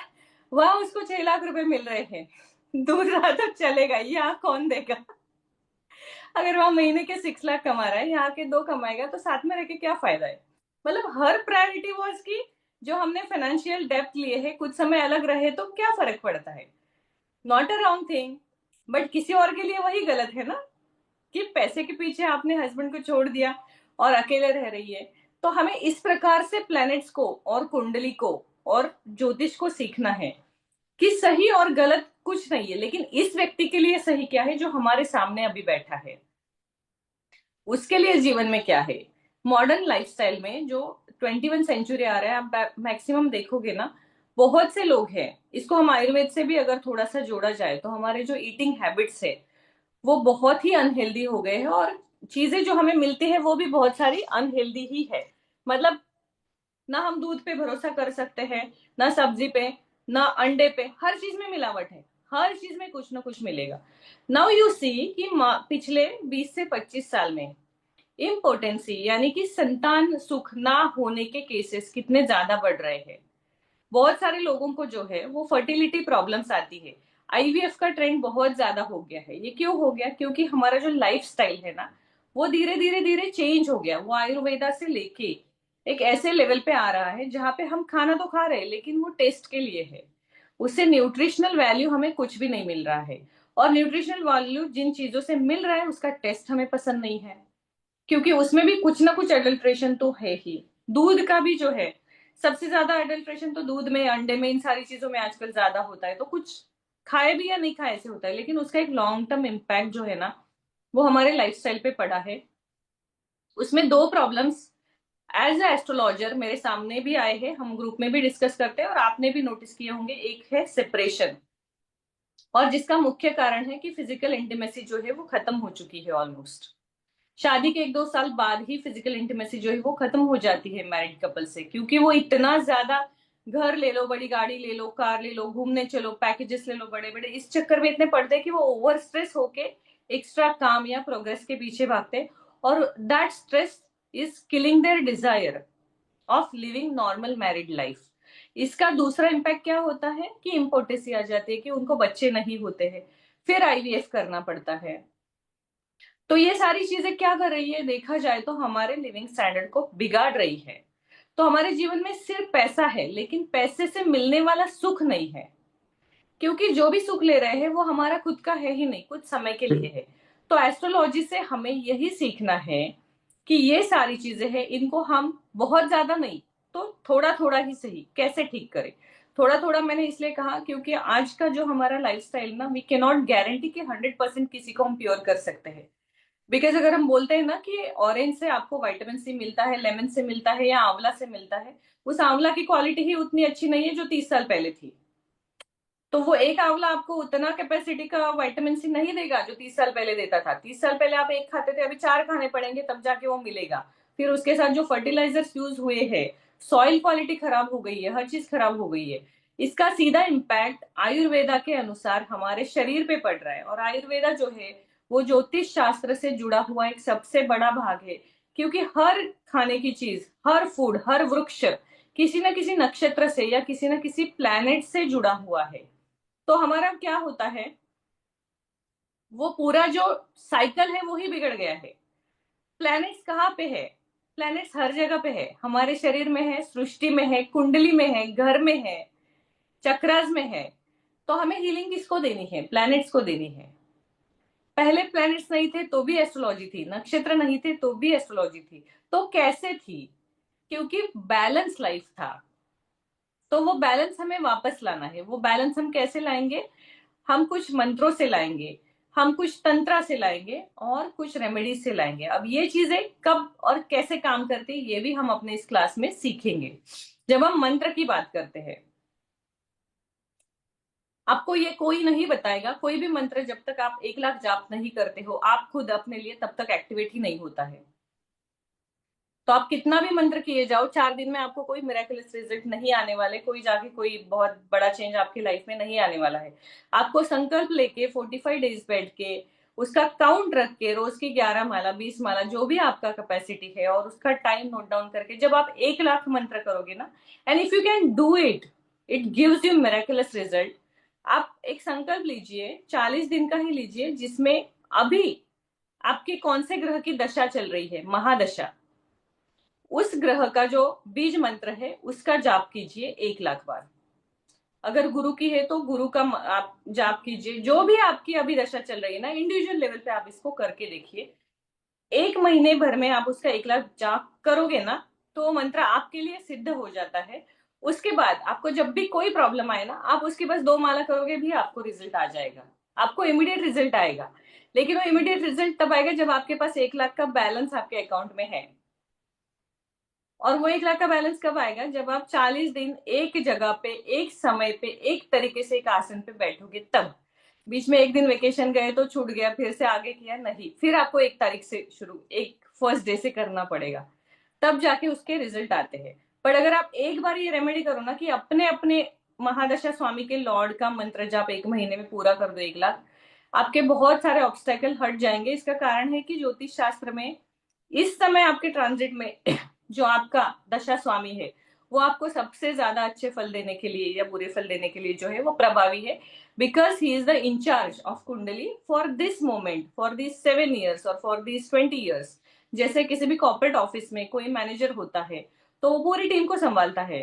वहां उसको 6 लाख रुपए मिल रहे हैं, दूर रहा तो चलेगा, यहाँ कौन देगा। अगर वहां महीने के 6 लाख कमा रहा है, यहाँ के 2 कमाएगा, तो साथ में रह के क्या फायदा है। मतलब हर प्रायोरिटी वॉज की जो हमने फाइनेंशियल डेप्थ लिए है कुछ समय अलग रहे तो क्या फर्क पड़ता है, not a wrong thing. But किसी और के लिए वही गलत है ना, कि पैसे के पीछे आपने हस्बैंड को छोड़ दिया और अकेले रह रही है। तो हमें इस प्रकार से प्लैनेट्स को और कुंडली को और ज्योतिष को सीखना है कि सही और गलत कुछ नहीं है, लेकिन इस व्यक्ति के लिए सही क्या है जो हमारे सामने अभी बैठा है, उसके लिए जीवन में क्या है। मॉडर्न लाइफस्टाइल में जो 21 सेंचुरी आ रहा है, आप मैक्सिमम देखोगे ना, बहुत से लोग हैं, इसको हम आयुर्वेद से भी अगर थोड़ा सा जोड़ा जाए तो हमारे जो ईटिंग हैबिट्स है वो बहुत ही अनहेल्दी हो गए हैं, और चीजें जो हमें मिलती है वो भी बहुत सारी अनहेल्दी ही है। मतलब ना हम दूध पे भरोसा कर सकते हैं, ना सब्जी पे, ना अंडे पे, हर चीज में मिलावट है, हर चीज में कुछ ना कुछ मिलेगा। नाउ यू सी कि पिछले 20 से 25 साल में इम्पोर्टेंसी यानी कि संतान सुख ना होने के केसेस कितने ज्यादा बढ़ रहे हैं। बहुत सारे लोगों को जो है वो फर्टिलिटी प्रॉब्लम्स आती है, आईवीएफ का ट्रेंड बहुत ज्यादा हो गया है। ये क्यों हो गया, क्योंकि हमारा जो लाइफ स्टाइल है ना वो धीरे धीरे धीरे चेंज हो गया। वो आयुर्वेदा से लेके एक ऐसे लेवल पे आ रहा है जहां पे हम खाना तो खा रहे हैं लेकिन वो टेस्ट के लिए है, उससे न्यूट्रिशनल वैल्यू हमें कुछ भी नहीं मिल रहा है। और न्यूट्रिशनल वैल्यू जिन चीजों से मिल रहा है उसका टेस्ट हमें पसंद नहीं है, क्योंकि उसमें भी कुछ ना कुछ एडल्ट्रेशन तो है ही। दूध का भी जो है सबसे ज्यादा एडल्ट्रेशन तो दूध में, अंडे में, इन सारी चीजों में आजकल ज्यादा होता है। तो कुछ खाए भी या नहीं खाए ऐसे होता है, लेकिन उसका एक लॉन्ग टर्म इम्पैक्ट जो है ना वो हमारे लाइफस्टाइल पे पड़ा है। उसमें 2 प्रॉब्लम्स एज ए एस्ट्रोलॉजर मेरे सामने भी आए हैं, हम ग्रुप में भी डिस्कस करते हैं और आपने भी नोटिस किए होंगे। एक है सेपरेशन, और जिसका मुख्य कारण है कि फिजिकल इंटीमेसी जो है वो खत्म हो चुकी है ऑलमोस्ट। शादी के 1-2 साल बाद ही फिजिकल इंटीमेसी जो है वो खत्म हो जाती है मैरिड कपल से, क्योंकि वो इतना ज्यादा घर ले लो, बड़ी गाड़ी ले लो, कार ले लो, घूमने चलो, पैकेजेस ले लो बड़े बड़े, इस चक्कर में इतने पड़ते हैं कि वो ओवर स्ट्रेस होके एक्स्ट्रा काम या प्रोग्रेस के पीछे भागते हैं। और that stress is killing there desire of living normal married life. इसका दूसरा इम्पैक्ट क्या होता है कि इम्पोर्टेंसी आ जाती है, कि उनको बच्चे नहीं होते हैं, फिर आईवीएफ करना पड़ता है। तो ये सारी चीजें क्या कर रही है, देखा जाए तो हमारे लिविंग स्टैंडर्ड को बिगाड़ रही है। तो हमारे जीवन में सिर्फ पैसा है लेकिन पैसे से मिलने वाला सुख नहीं है, क्योंकि जो भी सुख ले रहे हैं वो हमारा खुद का है ही नहीं, कुछ समय के लिए है। तो एस्ट्रोलॉजी से हमें यही सीखना है कि ये सारी चीजें हैं, इनको हम बहुत ज्यादा नहीं तो थोड़ा थोड़ा ही सही कैसे ठीक करें। थोड़ा थोड़ा मैंने इसलिए कहा क्योंकि आज का जो हमारा लाइफस्टाइल ना, वी कैन नॉट गारंटी कि 100% किसी को हम प्योर कर सकते हैं। बिकॉज अगर हम बोलते हैं ना कि ऑरेंज से आपको विटामिन सी मिलता है, लेमन से मिलता है या आंवला से मिलता है, उस आंवला की क्वालिटी ही उतनी अच्छी नहीं है जो 30 साल पहले थी। तो वो एक आंवला आपको उतना कैपेसिटी का विटामिन सी नहीं देगा जो 30 साल पहले देता था। 30 साल पहले आप एक खाते थे, अभी 4 खाने पड़ेंगे तब जाके वो मिलेगा। फिर उसके साथ जो फर्टिलाइजर्स यूज हुए हैं, सॉइल क्वालिटी खराब हो गई है, हर चीज खराब हो गई है। इसका सीधा इम्पैक्ट आयुर्वेदा के अनुसार हमारे शरीर पे पड़ रहा है। और आयुर्वेदा जो है वो ज्योतिष शास्त्र से जुड़ा हुआ एक सबसे बड़ा भाग है, क्योंकि हर खाने की चीज, हर फूड, हर वृक्ष किसी न किसी नक्षत्र से या किसी न किसी प्लैनेट से जुड़ा हुआ है। तो हमारा क्या होता है, वो पूरा जो साइकिल है वो ही बिगड़ गया है। प्लैनेट्स कहाँ पे है, प्लैनेट्स हर जगह पे है, हमारे शरीर में है, सृष्टि में है, कुंडली में है, घर में है, चक्रास में है। तो हमें हीलिंग किसको देनी है, प्लैनेट्स को देनी है। पहले प्लैनेट्स नहीं थे तो भी एस्ट्रोलॉजी थी, नक्षत्र नहीं थे तो भी एस्ट्रोलॉजी थी। तो कैसे थी, क्योंकि बैलेंस लाइफ था। तो वो बैलेंस हमें वापस लाना है। वो बैलेंस हम कैसे लाएंगे, हम कुछ मंत्रों से लाएंगे, हम कुछ तंत्रा से लाएंगे और कुछ रेमेडीज से लाएंगे। अब ये चीजें कब और कैसे काम करती है ये भी हम अपने इस क्लास में सीखेंगे जब हम मंत्र की बात करते हैं। आपको ये कोई नहीं बताएगा, कोई भी मंत्र जब तक आप 1 लाख जाप नहीं करते हो आप खुद अपने लिए, तब तक एक्टिवेट ही नहीं होता है। तो आप कितना भी मंत्र किए जाओ, 4 दिन में आपको कोई मिराकुलस रिजल्ट नहीं आने वाले, कोई जाके कोई बहुत बड़ा चेंज आपकी लाइफ में नहीं आने वाला है। आपको संकल्प लेके 45 डेज बैठ के उसका काउंट रख के रोज की 11 माला 20 माला जो भी आपका कैपेसिटी है और उसका टाइम नोट डाउन करके जब आप 1 लाख मंत्र करोगे ना, and if you can do it, it gives you miraculous result. आप एक संकल्प लीजिए, 40 दिन का ही लीजिए, जिसमें अभी आपके कौन से ग्रह की दशा चल रही है, महादशा, उस ग्रह का जो बीज मंत्र है उसका जाप कीजिए 1 लाख बार। अगर गुरु की है तो गुरु का आप जाप कीजिए। जो भी आपकी अभी दशा चल रही है ना, इंडिविजुअल लेवल पे आप इसको करके देखिए। 1 महीने भर में आप उसका 1 लाख जाप करोगे ना, तो मंत्र आपके लिए सिद्ध हो जाता है। उसके बाद आपको जब भी कोई प्रॉब्लम आए ना, आप उसके पास 2 माला करोगे भी आपको रिजल्ट आ जाएगा, आपको इमीडिएट रिजल्ट आएगा। लेकिन वो इमीडिएट रिजल्ट तब आएगा जब आपके पास 1 लाख का बैलेंस आपके अकाउंट में है। और वो 1 लाख का बैलेंस कब आएगा? जब आप 40 दिन एक जगह पे, एक समय पे, एक तरीके से एक आसन पे बैठोगे तब। बीच में एक दिन वेकेशन गए तो छूट गया, फिर से आगे किया नहीं, फिर आपको 1 तारीख से शुरू, एक फर्स्ट डे से करना पड़ेगा, तब जाके उसके रिजल्ट आते हैं। पर अगर आप एक बार ये रेमेडी करो ना कि अपने अपने महादशा स्वामी के लॉर्ड का मंत्र जाप 1 महीने में पूरा कर दो 1 लाख, आपके बहुत सारे ऑब्स्टेकल हट जाएंगे। इसका कारण है कि ज्योतिष शास्त्र में इस समय आपके ट्रांजिट में जो आपका दशा स्वामी है वो आपको सबसे ज्यादा अच्छे फल देने के लिए या बुरे फल देने के लिए जो है वो प्रभावी है, because he is the incharge of kundli for this moment, for this 7 years और फॉर दिस 20 years। जैसे किसी भी कॉर्पोरेट ऑफिस में कोई मैनेजर होता है तो वो पूरी टीम को संभालता है,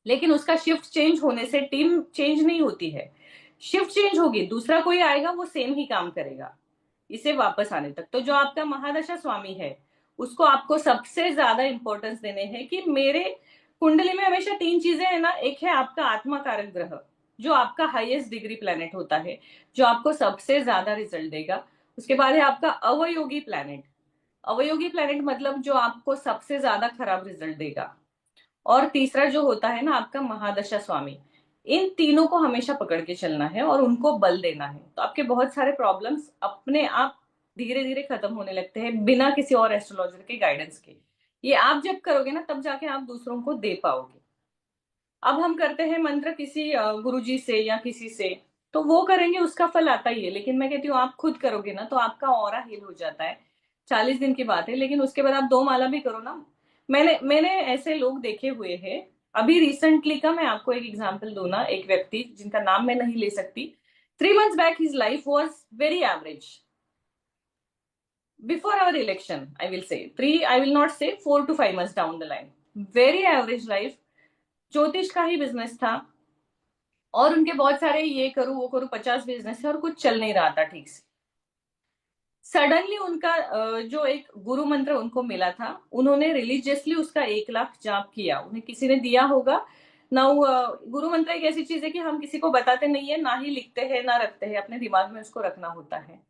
लेकिन उसका शिफ्ट चेंज होने से टीम चेंज नहीं होती है। शिफ्ट चेंज होगी, दूसरा कोई आएगा, वो सेम ही काम करेगा इसे वापस आने तक। तो जो आपका महादशा स्वामी है उसको आपको सबसे ज्यादा इंपॉर्टेंस देने हैं कि मेरे कुंडली में हमेशा 3 चीजें है ना। एक है आपका आत्मा कारक ग्रह, जो आपका हाईएस्ट डिग्री प्लेनेट होता है, जो आपको सबसे ज्यादा रिजल्ट देगा। उसके बाद है आपका अवयोगी प्लेनेट। अवयोगी प्लेनेट मतलब जो आपको सबसे ज्यादा खराब रिजल्ट देगा। और तीसरा जो होता है ना आपका महादशा स्वामी। इन तीनों को हमेशा पकड़ के चलना है और उनको बल देना है, तो आपके बहुत सारे प्रॉब्लम्स अपने आप धीरे धीरे खत्म होने लगते हैं बिना किसी और एस्ट्रोलॉजर के गाइडेंस के। ये आप जब करोगे ना तब जाके आप दूसरों को दे पाओगे। अब हम करते हैं मंत्र किसी गुरुजी से या किसी से, तो वो करेंगे उसका फल आता ही है, लेकिन मैं कहती हूँ आप खुद करोगे ना तो आपका ऑरा हील हो जाता है। 40 दिन की बात है, लेकिन उसके बाद आप 2 माला भी करो ना। मैंने ऐसे लोग देखे हुए हैं। अभी रिसेंटली का मैं आपको एक एग्जांपल दूं ना, एक व्यक्ति जिनका नाम मैं नहीं ले सकती, 3 months back his life was very average. Before our election, I will say, I will not say 4 to 5 months down the line, very average life। ज्योतिष का ही बिजनेस था और उनके बहुत सारे ये करूं वो करूं 50 बिजनेस है और कुछ चल नहीं रहा था ठीक से। सडनली उनका जो एक गुरु मंत्र उनको मिला था, उन्होंने रिलीजियसली उसका 1 लाख जाप किया, उन्हें किसी ने दिया होगा ना। गुरु मंत्र एक ऐसी चीज है कि हम किसी को बताते नहीं है, ना ही लिखते हैं ना रखते हैं, अपने दिमाग में उसको रखना होता है।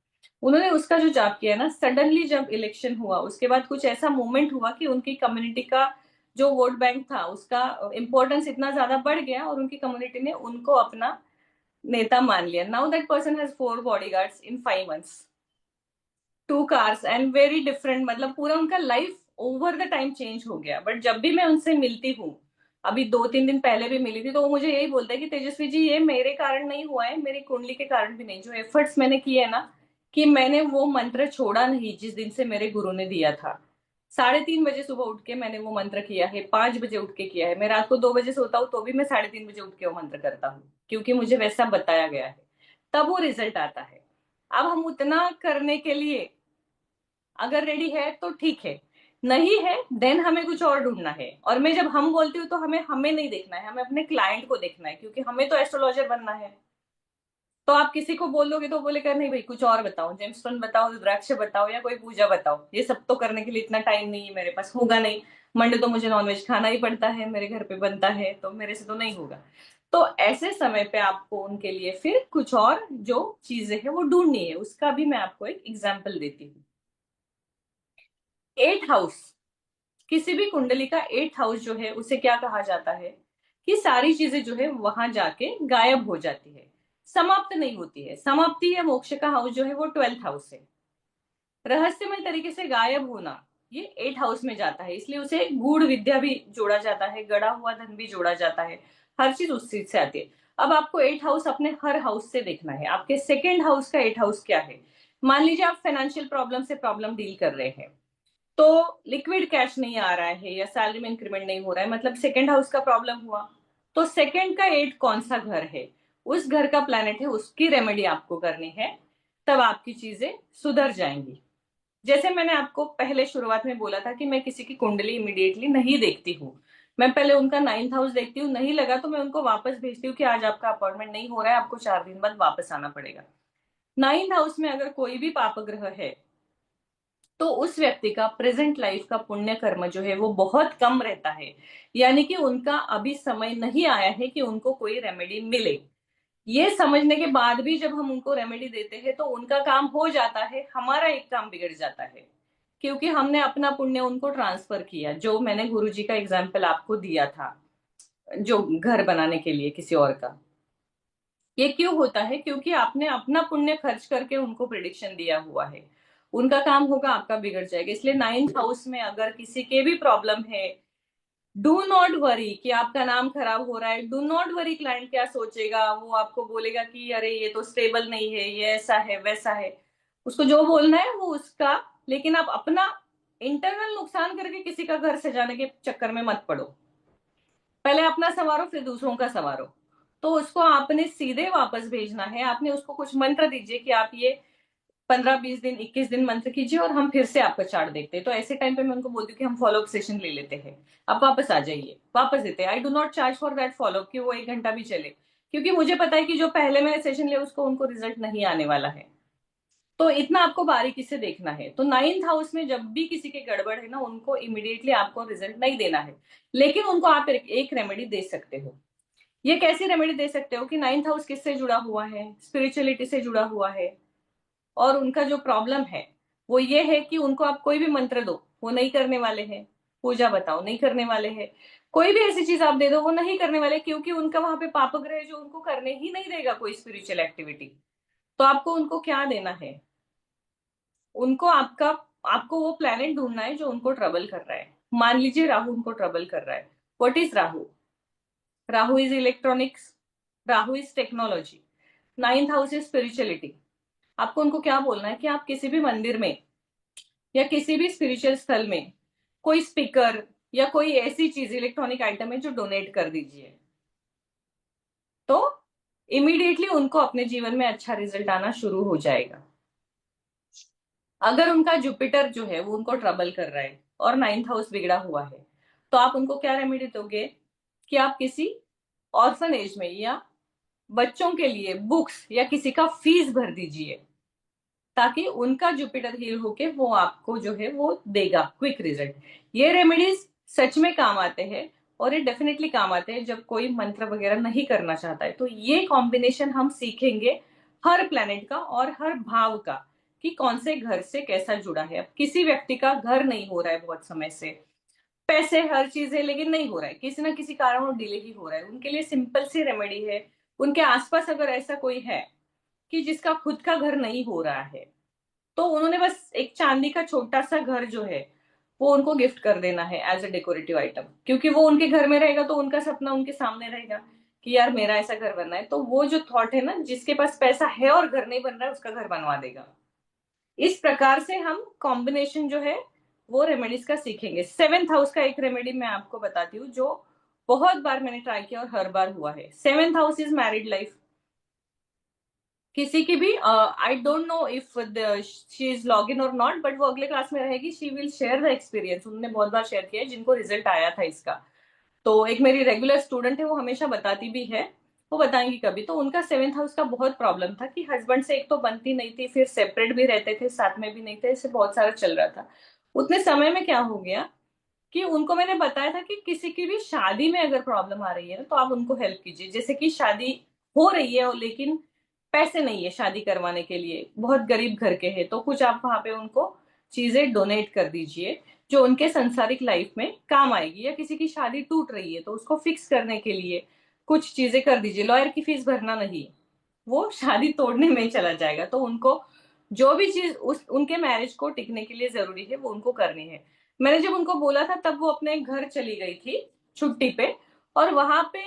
उन्होंने उसका जो जाप किया ना, सडनली जब इलेक्शन हुआ उसके बाद कुछ ऐसा मूवमेंट हुआ कि उनकी कम्युनिटी का जो वोट बैंक था उसका इंपॉर्टेंस इतना ज्यादा बढ़ गया और उनकी कम्युनिटी ने उनको अपना नेता मान लिया। Now that person has 4 bodyguards in 5 months, 2 cars and very different, मतलब पूरा उनका life over the time change हो गया। बट जब भी मैं उनसे मिलती हूँ, अभी 2-3 दिन पहले भी मिली थी, तो वो मुझे यही बोलता है कि तेजस्वी जी ये मेरे कारण नहीं हुआ है, मेरी कुंडली के कारण भी नहीं, जो एफर्ट्स मैंने किए है ना, कि मैंने वो मंत्र छोड़ा नहीं जिस दिन से मेरे गुरु ने दिया था। 3:30 बजे सुबह उठ के मैंने वो मंत्र किया है, 5 बजे उठ के किया है। मैं रात को 2 बजे सोता हूँ तो भी मैं 3:30 बजे उठ के वो मंत्र करता हूँ, क्योंकि मुझे वैसा बताया गया है, तब वो रिजल्ट आता है। अब हम उतना करने के लिए अगर रेडी है तो ठीक है, नहीं है देन हमें कुछ और ढूंढना है। और मैं जब हम बोलती हूँ तो हमें नहीं देखना है, हमें अपने क्लाइंट को देखना है, क्योंकि हमें तो एस्ट्रोलॉजर बनना है। तो आप किसी को बोलोगे तो बोलेगा नहीं भाई कुछ और बताओ, जेमस्टोन बताओ, रुद्राक्ष बताओ, या कोई पूजा बताओ। ये सब तो करने के लिए इतना टाइम नहीं है मेरे पास, होगा नहीं। मंडे तो मुझे नॉनवेज खाना ही पड़ता है, मेरे घर पे बनता है, तो मेरे से तो नहीं होगा। तो ऐसे समय पे आपको उनके लिए फिर कुछ और जो चीजें हैं वो ढूंढनी है। उसका भी मैं आपको एक एग्जाम्पल देती हूँ। 8th हाउस, किसी भी कुंडली का 8th हाउस जो है उसे क्या कहा जाता है कि सारी चीजें जो है वहां जाके गायब हो जाती है, समाप्त नहीं होती है। समाप्ति या मोक्ष का हाउस जो है वो 12th हाउस है। रहस्यमय तरीके से गायब होना, ये 8th हाउस में जाता है, इसलिए उसे गूढ़ विद्या भी जोड़ा जाता है, गड़ा हुआ धन भी जोड़ा जाता है, हर चीज उस चीज से आती है। अब आपको 8th हाउस अपने हर हाउस से देखना है, आपके सेकेंड हाउस का 8th हाउस क्या है। मान लीजिए आप फाइनेंशियल प्रॉब्लम से प्रॉब्लम डील कर रहे हैं, तो लिक्विड कैश नहीं आ रहा है या सैलरी में इंक्रीमेंट नहीं हो रहा है, मतलब सेकेंड हाउस का प्रॉब्लम हुआ। तो सेकेंड का 8 कौन सा घर है, उस घर का प्लैनेट है, उसकी रेमेडी आपको करनी है, तब आपकी चीजें सुधर जाएंगी। जैसे मैंने आपको पहले शुरुआत में बोला था कि मैं किसी की कुंडली इमीडिएटली नहीं देखती हूँ, मैं पहले उनका 9th हाउस देखती हूँ, नहीं लगा तो मैं उनको वापस भेजती हूँ कि आज आपका अपॉइंटमेंट नहीं हो रहा है, आपको 4 दिन बाद वापस आना पड़ेगा। 9th हाउस में अगर कोई भी पाप ग्रह है तो उस व्यक्ति का प्रेजेंट लाइफ का पुण्य कर्म जो है वो बहुत कम रहता है, यानी कि उनका अभी समय नहीं आया है कि उनको कोई रेमेडी मिले। ये समझने के बाद भी जब हम उनको रेमेडी देते हैं तो उनका काम हो जाता है, हमारा एक काम बिगड़ जाता है, क्योंकि हमने अपना पुण्य उनको ट्रांसफर किया। जो मैंने गुरुजी का एग्जाम्पल आपको दिया था, जो घर बनाने के लिए किसी और का, ये क्यों होता है, क्योंकि आपने अपना पुण्य खर्च करके उनको प्रिडिक्शन दिया हुआ है, उनका काम होगा, आपका बिगड़ जाएगा। इसलिए 9th हाउस में अगर किसी के भी प्रॉब्लम है, डू नॉट वरी कि आपका नाम खराब हो रहा है, डू नॉट वरी क्लाइंट क्या सोचेगा, वो आपको बोलेगा कि अरे ये तो स्टेबल नहीं है, ये ऐसा है वैसा है, उसको जो बोलना है वो उसका। लेकिन आप अपना इंटरनल नुकसान करके किसी का घर सजाने के चक्कर में मत पड़ो, पहले अपना संवारो फिर दूसरों का संवारो। तो उसको आपने सीधे वापस भेजना है, आपने उसको कुछ मंत्र दीजिए कि आप ये 15-20 दिन 21 दिन मंत्र कीजिए और हम फिर से आपका चार्ट देखते हैं। तो ऐसे टाइम पे मैं उनको बोलती हूँ कि हम फॉलोअप सेशन ले लेते हैं, आप वापस आ जाइए, वापस देते हैं। I do not charge for that follow up कि वो 1 घंटा भी चले, क्योंकि मुझे पता है कि जो पहले मैंने सेशन लिया उसको उनको रिजल्ट नहीं आने वाला है। तो इतना आपको बारीकी से देखना है। तो 9th हाउस में जब भी किसी के गड़बड़ है ना, उनको इमीडिएटली आपको रिजल्ट नहीं देना है, लेकिन उनको आप एक रेमेडी दे सकते हो। ये कैसी रेमेडी दे सकते हो कि 9th हाउस किससे जुड़ा हुआ है, स्पिरिचुअलिटी से जुड़ा हुआ है, और उनका जो प्रॉब्लम है वो ये है कि उनको आप कोई भी मंत्र दो वो नहीं करने वाले हैं, पूजा बताओ नहीं करने वाले हैं, कोई भी ऐसी चीज आप दे दो वो नहीं करने वाले, क्योंकि उनका वहां पे पाप ग्रह जो उनको करने ही नहीं देगा कोई स्पिरिचुअल एक्टिविटी। तो आपको उनको क्या देना है, उनको आपको वो प्लेनेट ढूंढना है जो उनको ट्रबल कर रहा है। मान लीजिए राहु उनको ट्रबल कर रहा है। What is Rahu? Rahu is electronics, Rahu is technology, 9th house is spirituality. आपको उनको क्या बोलना है कि आप किसी भी मंदिर में या किसी भी स्पिरिचुअल स्थल में कोई स्पीकर या कोई ऐसी चीज इलेक्ट्रॉनिक आइटम है जो डोनेट कर दीजिए, तो इमीडिएटली उनको अपने जीवन में अच्छा रिजल्ट आना शुरू हो जाएगा। अगर उनका जुपिटर जो है वो उनको ट्रबल कर रहा है और 9th हाउस बिगड़ा हुआ है, तो आप उनको क्या रेमेडी दोगे कि आप किसी ऑर्फनेज में या बच्चों के लिए बुक्स या किसी का फीस भर दीजिए, ताकि उनका जुपिटर हील होके वो आपको जो है वो देगा क्विक रिजल्ट। ये रेमेडीज सच में काम आते हैं, और ये डेफिनेटली काम आते हैं जब कोई मंत्र वगैरह नहीं करना चाहता है। तो ये कॉम्बिनेशन हम सीखेंगे हर प्लेनेट का और हर भाव का, कि कौन से घर से कैसा जुड़ा है। अब किसी व्यक्ति का घर नहीं हो रहा है बहुत समय से, पैसे हर चीज है लेकिन नहीं हो रहा है, किसी ना किसी कारण वो डिले ही हो रहा है, उनके लिए सिंपल सी रेमेडी है। उनके आसपास अगर ऐसा कोई है कि जिसका खुद का घर नहीं हो रहा है, तो उन्होंने बस एक चांदी का छोटा सा घर जो है वो उनको गिफ्ट कर देना है एज अ डेकोरेटिव आइटम, क्योंकि वो उनके घर में रहेगा तो उनका सपना उनके सामने रहेगा कि यार मेरा ऐसा घर बनना है। तो वो जो थॉट है ना, जिसके पास पैसा है और घर नहीं बन रहा है उसका घर बनवा देगा। इस प्रकार से हम कॉम्बिनेशन जो है वो रेमेडीज का सीखेंगे। 7th हाउस का एक रेमेडी मैं आपको बताती हूँ जो बहुत बार मैंने ट्राई किया और हर बार हुआ है। 7th house is married life. किसी की भी I don't know if she is log in और नॉट, बट वो अगले क्लास में रहेगी, she will share the experience. उन्होंने बहुत बार शेयर किया है जिनको रिजल्ट आया था इसका। तो एक मेरी रेगुलर स्टूडेंट है, वो हमेशा बताती भी है, वो बताएंगी कभी। तो उनका 7th हाउस का बहुत प्रॉब्लम था कि हस्बैंड से एक तो बनती नहीं थी, फिर सेपरेट भी रहते थे, साथ में भी नहीं थे, इससे बहुत सारा चल रहा था। उतने समय में क्या हो गया कि उनको मैंने बताया था कि किसी की भी शादी में अगर प्रॉब्लम आ रही है ना तो आप उनको हेल्प कीजिए। जैसे कि शादी हो रही है और लेकिन पैसे नहीं है शादी करवाने के लिए, बहुत गरीब घर के हैं, तो कुछ आप वहां पे उनको चीजें डोनेट कर दीजिए जो उनके संसारिक लाइफ में काम आएगी। या किसी की शादी टूट रही है तो उसको फिक्स करने के लिए कुछ चीजें कर दीजिए। लॉयर की फीस भरना नहीं, वो शादी तोड़ने में चला जाएगा। तो उनको जो भी चीज उनके मैरिज को टिकने के लिए जरूरी है वो उनको करनी है। मैंने जब उनको बोला था तब वो अपने घर चली गई थी छुट्टी पे, और वहां पे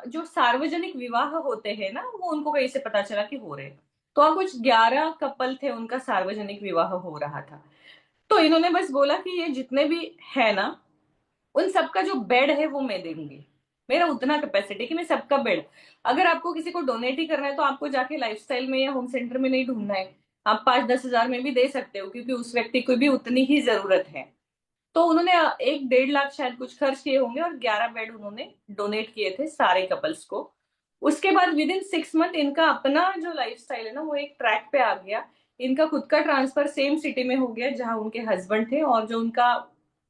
जो सार्वजनिक विवाह होते हैं ना, वो उनको कहीं से पता चला कि हो रहे। तो वहाँ कुछ 11 कपल थे, उनका सार्वजनिक विवाह हो रहा था। तो इन्होंने बस बोला कि ये जितने भी है ना, उन सबका जो बेड है वो मैं दूंगी। मेरा उतना कैपेसिटी कि मैं सबका बेड, अगर आपको किसी को डोनेट ही करना है तो आपको जाके लाइफस्टाइल में या होम सेंटर में नहीं ढूंढना है, आप 5-10 हजार में भी दे सकते हो, क्योंकि उस व्यक्ति को भी उतनी ही जरूरत है। तो उन्होंने 1-1.5 लाख शायद कुछ खर्च किए होंगे, और 11 बेड उन्होंने डोनेट किए थे सारे कपल्स को। उसके बाद विद इन 6 मंथ इनका अपना जो लाइफस्टाइल है ना, वो एक ट्रैक पे आ गया। इनका खुद का ट्रांसफर सेम सिटी में हो गया जहां उनके हस्बैंड थे, और जो उनका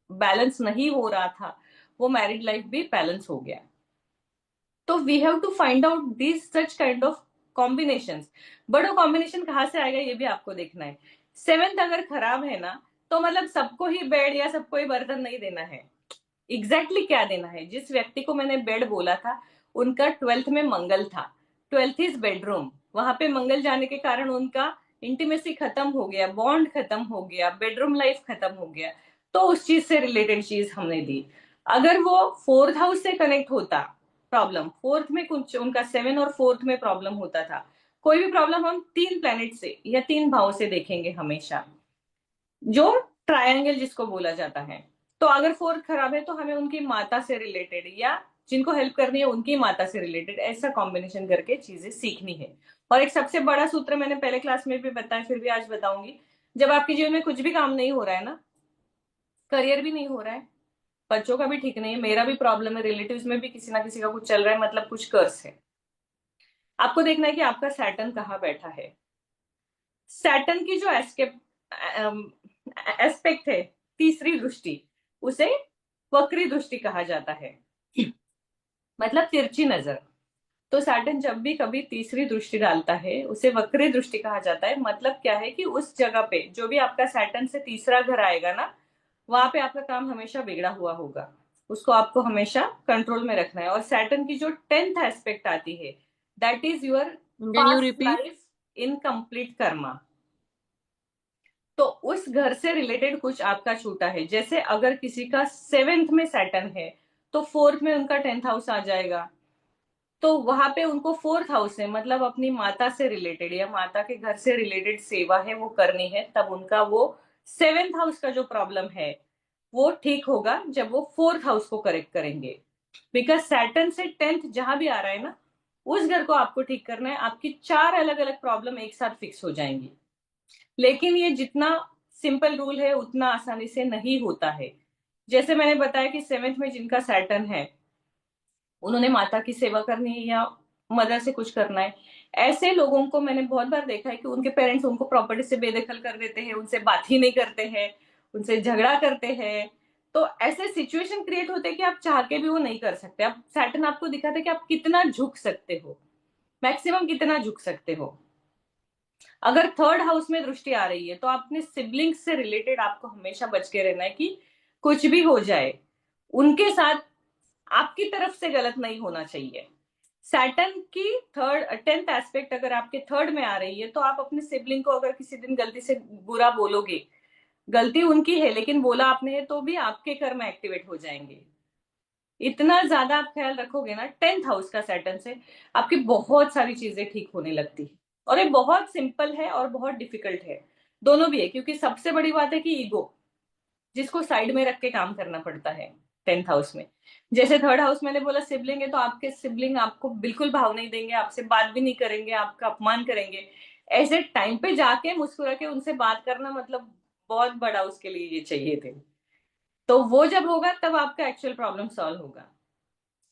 बैलेंस नहीं हो रहा था, वो मैरिड लाइफ भी बैलेंस हो गया। तो we have to find out this such kind of combination. But वो कॉम्बिनेशन कहाँ से आएगा ये भी आपको देखना है। सेवेंथ अगर खराब है ना, तो मतलब सबको ही बेड या सबको ही बर्तन नहीं देना है। एग्जैक्टली क्या देना है, जिस व्यक्ति को मैंने बेड बोला था, उनका 12th में मंगल था। 12th इज बेडरूम, वहां पे मंगल जाने के कारण उनका इंटीमेसी खत्म हो गया, बॉन्ड खत्म हो गया, बेडरूम लाइफ खत्म हो गया। तो उस चीज से रिलेटेड चीज हमने दी। अगर वो 4th हाउस से कनेक्ट होता, प्रॉब्लम 4th में कुछ उनका 7 और 4th में प्रॉब्लम होता था, कोई भी प्रॉब्लम हम 3 प्लैनेट से या 3 भाव से देखेंगे हमेशा, जो ट्रायंगल जिसको बोला जाता है। तो अगर 4th खराब है तो हमें उनकी माता से रिलेटेड, या जिनको हेल्प करनी है उनकी माता से रिलेटेड, ऐसा कॉम्बिनेशन करके चीजें सीखनी है। और एक सबसे बड़ा सूत्र मैंने पहले क्लास में भी बताया, फिर भी आज बताऊंगी। जब आपके जीवन में कुछ भी काम नहीं हो रहा है ना, करियर भी नहीं हो रहा है, बच्चों का भी ठीक नहीं है, मेरा भी प्रॉब्लम है, रिलेटिव्स में भी किसी ना किसी का कुछ चल रहा है, मतलब कुछ कर्स है, आपको देखना है कि आपका सैटर्न कहाँ बैठा है। सैटर्न की जो एस्पेक्ट है, तीसरी दृष्टि, उसे वक्री दृष्टि कहा जाता है, मतलब तिरछी नजर। तो सैटर्न जब भी कभी तीसरी दृष्टि डालता है, उसे वक्री दृष्टि कहा जाता है। मतलब क्या है कि उस जगह पे जो भी आपका सैटर्न से तीसरा घर आएगा ना, वहां पे आपका काम हमेशा बिगड़ा हुआ होगा, उसको आपको हमेशा कंट्रोल में रखना है। और सैटर्न की जो 10th एस्पेक्ट आती है, that is your Can you past repeat? Life in complete Karma. तो उस घर से रिलेटेड कुछ आपका छूटा है। जैसे अगर किसी का 7th में सैटर्न है, तो 4th में उनका 10th हाउस आ जाएगा। तो वहां पे उनको 4th हाउस है, मतलब अपनी माता से रिलेटेड या माता के घर से रिलेटेड सेवा है वो करनी है, तब उनका वो 7th हाउस का जो प्रॉब्लम है वो ठीक होगा जब वो 4th हाउस को करेक्ट करेंगे। बिकॉज सैटर्न से 10th जहां भी आ रहा है ना, उस घर को आपको ठीक करना है, आपकी 4 अलग अलग प्रॉब्लम एक साथ फिक्स हो जाएंगी। लेकिन ये जितना सिंपल रूल है उतना आसानी से नहीं होता है। जैसे मैंने बताया कि 7th में जिनका सैटर्न है, उन्होंने माता की सेवा करनी है या मदर से कुछ करना है, ऐसे लोगों को मैंने बहुत बार देखा है कि उनके पेरेंट्स उनको प्रॉपर्टी से बेदखल कर देते हैं, उनसे बात ही नहीं करते हैं, उनसे झगड़ा करते हैं। तो ऐसे सिचुएशन क्रिएट होते हैं कि आप चाह के भी वो नहीं कर सकते। अब सैटर्न आपको दिखाता है कि आप कितना झुक सकते हो, मैक्सिमम कितना झुक सकते हो। अगर 3rd हाउस में दृष्टि आ रही है, तो अपने सिबलिंग्स से रिलेटेड आपको हमेशा बच के रहना है कि कुछ भी हो जाए, उनके साथ आपकी तरफ से गलत नहीं होना चाहिए। सैटर्न की 10th एस्पेक्ट अगर आपके 3rd में आ रही है, तो आप अपने सिबलिंग को अगर किसी दिन गलती से बुरा बोलोगे, गलती उनकी है लेकिन बोला आपने है, तो भी आपके कर्म एक्टिवेट हो जाएंगे। इतना ज्यादा आप ख्याल रखोगे ना 10th हाउस का सैटर्न से, आपकी बहुत सारी चीजें ठीक होने लगती है। और ये बहुत सिंपल है और बहुत डिफिकल्ट है, दोनों भी है, क्योंकि सबसे बड़ी बात है कि ईगो, जिसको साइड में रख के काम करना पड़ता है 10th हाउस में। जैसे 3rd हाउस मैंने बोला सिबलिंग है, तो आपके सिबलिंग आपको बिल्कुल भाव नहीं देंगे, आपसे बात भी नहीं करेंगे, आपका अपमान करेंगे। ऐसे टाइम पे जाके मुस्कुरा के उनसे बात करना, मतलब बहुत बड़ा उसके लिए ये चाहिए थे। तो वो जब होगा तब आपका एक्चुअल प्रॉब्लम सॉल्व होगा।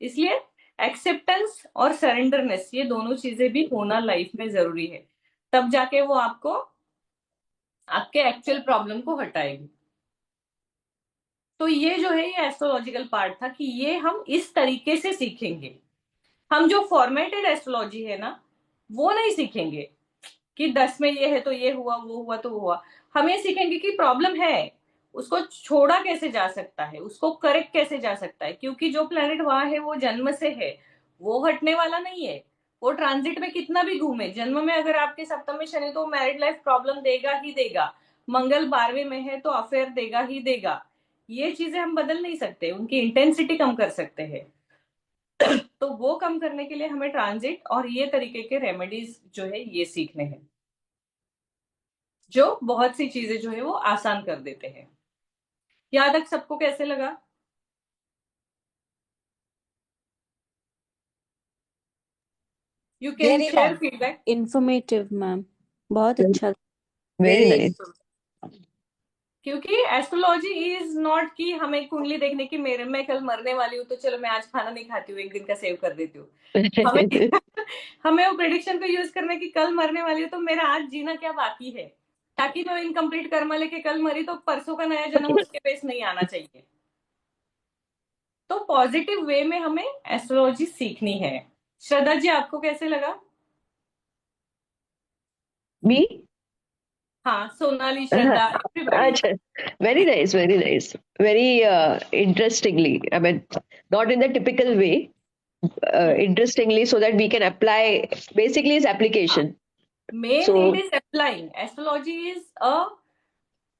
इसलिए एक्सेप्टेंस और सरेंडरनेस, ये दोनों चीजें भी होना लाइफ में जरूरी है, तब जाके वो आपको आपके एक्चुअल प्रॉब्लम को हटाएगी। तो ये जो है ये एस्ट्रोलॉजिकल पार्ट था कि ये हम इस तरीके से सीखेंगे। हम जो फॉर्मेटेड एस्ट्रोलॉजी है ना, वो नहीं सीखेंगे कि 10 में ये है तो ये हुआ, वो हुआ तो वो हुआ। हम ये सीखेंगे कि प्रॉब्लम है, उसको छोड़ा कैसे जा सकता है, उसको करेक्ट कैसे जा सकता है, क्योंकि जो प्लेनेट वहां है वो जन्म से है, वो हटने वाला नहीं है। वो ट्रांजिट में कितना भी घूमे, जन्म में अगर आपके सप्तम में शनि, तो मैरिड लाइफ प्रॉब्लम देगा ही देगा। मंगल 12वें में है तो अफेयर देगा ही देगा। ये चीजें हम बदल नहीं सकते, उनकी इंटेंसिटी कम कर सकते हैं। तो वो कम करने के लिए हमें ट्रांजिट और ये तरीके के रेमेडीज जो है ये सीखने हैं, जो बहुत सी चीजें जो है वो आसान कर देते हैं। यहाँ तक सबको कैसे लगा? You can Very share nice. Feedback. Informative, ma'am, बहुत अच्छा। Very Very nice. क्योंकि एस्ट्रोलॉजी इज नॉट कि हमें कुंडली देखने की, मेरे मैं कल मरने वाली हूँ तो चलो मैं आज खाना नहीं खाती हूँ, एक दिन का सेव कर देती हूँ। हमें हमें वो प्रिडिक्शन को यूज करना कि कल मरने वाली हूँ तो मेरा आज जीना क्या बाकी है, ताकि मैं इनकम्प्लीट कर्मा लेके कल मरी तो परसों का नया जन्म उसके बेस नहीं आना चाहिए। तो पॉजिटिव वे में हमें एस्ट्रोलॉजी सीखनी है। श्रद्धा जी, आपको कैसे लगा? Me? हाँ, सोनाली, श्रद्धा, everybody. Acha. Very nice, very nice. Very interestingly. I mean, not in the typical way. Interestingly, so that we can apply. Basically, it's application. Main So, it is applying. Astrology is a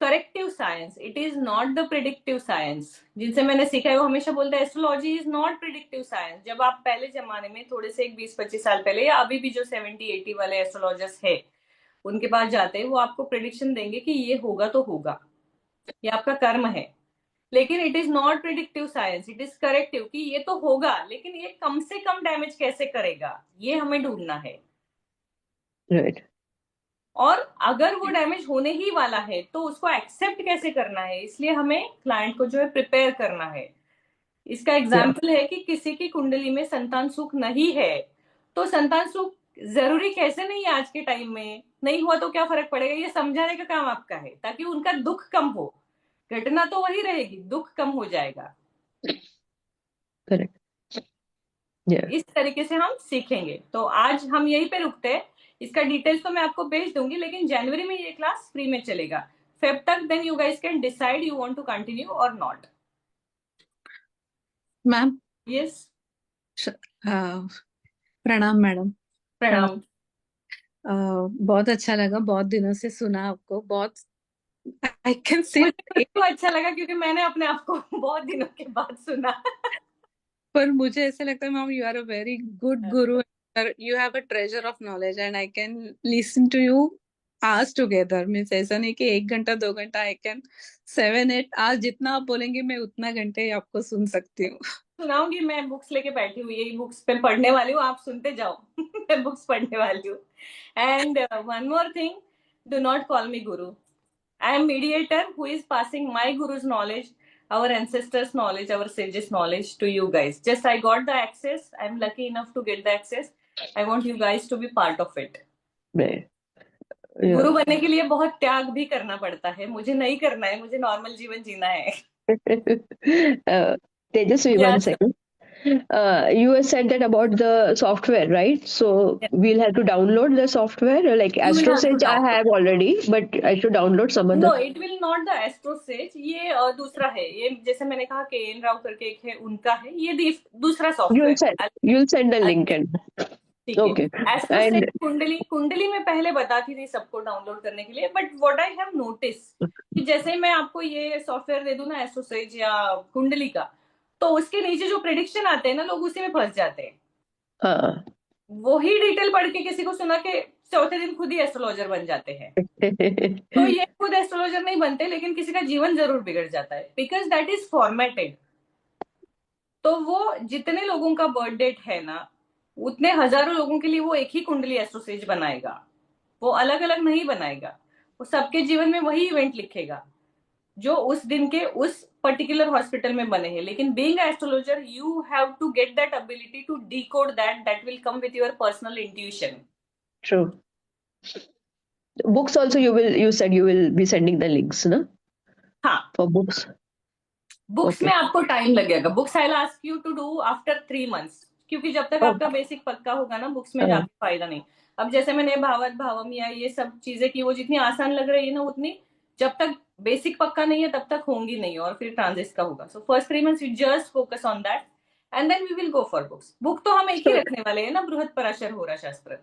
corrective science, it is not the predictive science. जिनसे मैंने सीखा है वो हमेशा बोलते हैं astrology is not predictive science. जब आप पहले जमाने में थोड़े से एक 20-25 साल पहले, या अभी भी जो 70-80 वाले एस्ट्रोलॉजर्स है उनके पास जाते हैं, वो आपको प्रिडिक्शन देंगे कि ये होगा तो होगा, ये आपका कर्म है। लेकिन it is not predictive science, it is corrective, कि ये तो होगा लेकिन ये कम से कम डैमेज कैसे करेगा ये हमें ढूंढना है। right. और अगर वो डैमेज होने ही वाला है तो उसको एक्सेप्ट कैसे करना है, इसलिए हमें क्लाइंट को जो है प्रिपेयर करना है। इसका Yeah. एग्जाम्पल है कि किसी की कुंडली में संतान सुख नहीं है, तो संतान सुख जरूरी कैसे नहीं है, आज के टाइम में नहीं हुआ तो क्या फर्क पड़ेगा, ये समझाने का काम आपका है, ताकि उनका दुख कम हो। घटना तो वही रहेगी, दुख कम हो जाएगा। Correct. Yeah. इस तरीके से हम सीखेंगे। तो आज हम यहीं पे रुकते हैं। इसका डिटेल्स तो मैं आपको भेज दूंगी, लेकिन जनवरी में ये क्लास फ्री में चलेगा। फेब तक then you guys can decide you want to continue और नॉट। मैम, यस, प्रणाम मैडम। प्रणाम। बहुत अच्छा लगा, बहुत दिनों से सुना आपको, बहुत आई कैन से। मुझे तो अच्छा लगा क्योंकि मैंने अपने आप को बहुत दिनों के बाद सुना। पर मुझे ऐसा लगता है ma'am, you are a very good guru, you have a treasure of knowledge and I can listen to you hours together. Means ऐसा नहीं कि 1 घंटा 2 घंटा, आई कैन 7-8 आज जितना आप बोलेंगे मैं उतना घंटे आपको सुन सकती हूँ। सुनाऊंगी, मैं बुक्स लेके बैठी हुई, यही बुक्स पे पढ़ने वाली हूँ, आप सुनते जाओ। मैं बुक्स पढ़ने वाली हूँ। And one more thing, do not call me Guru. I am mediator who is passing my guru's knowledge, our ancestors' knowledge, our sages' knowledge to you guys. Just I got the access. I'm lucky enough to get the access. I want you guys to be part of it. Right. Guru Yeah. बनने के लिए बहुत त्याग भी करना पड़ता है, मुझे नहीं करना है, मुझे नॉर्मल जीवन जीना है। Tejasvi, Yeah, one second. You had said that about the software, right? So yeah. we'll have to download the software. Like You will have to AstroSage, I download. have already, but I should download some other. No, it will not the AstroSage. ये दूसरा है, ये जैसे मैंने कहा KN Rao करके एक है, उनका है ये, दूसरा software. You'll send a link and ठीक है। okay. एस्ट्रोसेज And कुंडली में पहले बताती थी सबको डाउनलोड करने के लिए, but what I have notice कि जैसे मैं आपको ये सॉफ्टवेयर दे दूं ना, एस्ट्रोसेज या कुंडली का, तो उसके नीचे जो प्रेडिक्शन आते हैं ना, लोग उसी में फंस जाते हैं। हाँ. वही डिटेल पढ़ के किसी को सुना के चौथे दिन खुद ही एस्ट्रोलॉजर बन जाते हैं। तो ये खुद एस्ट्रोलॉजर नहीं बनते, लेकिन किसी का जीवन जरूर बिगड़ जाता है, बिकॉज दैट इज फॉर्मेटेड। तो वो जितने लोगों का बर्थ डेट है ना, उतने हजारों लोगों के लिए वो एक ही कुंडली एस्ट्रोसेज बनाएगा, वो अलग अलग नहीं बनाएगा। वो सबके जीवन में वही इवेंट लिखेगा जो उस दिन के उस पर्टिकुलर हॉस्पिटल में बने हैं। लेकिन being astrologer you have to get that ability to decode that will come with your personal intuition. True. Books also you said you will be sending the links, na? हाँ, For books. Books Okay. में आपको time लगेगा। Books I will ask you to do after 3 months, क्योंकि जब तक आपका basic पक्का होगा ना, बुक्स में जाके फायदा नहीं। अब जैसे मैंने भावत भावम या ये सब चीजें की, वो जितनी आसान लग रही है ना, उतनी जब तक बेसिक पक्का नहीं है तब तक होंगी नहीं, और फिर ट्रांजिट का होगा। So first 3 months you just focus on that and then we will go for books. Book तो हम एक ही रखने वाले हैं ना, बृहद पराशर होरा शास्त्र।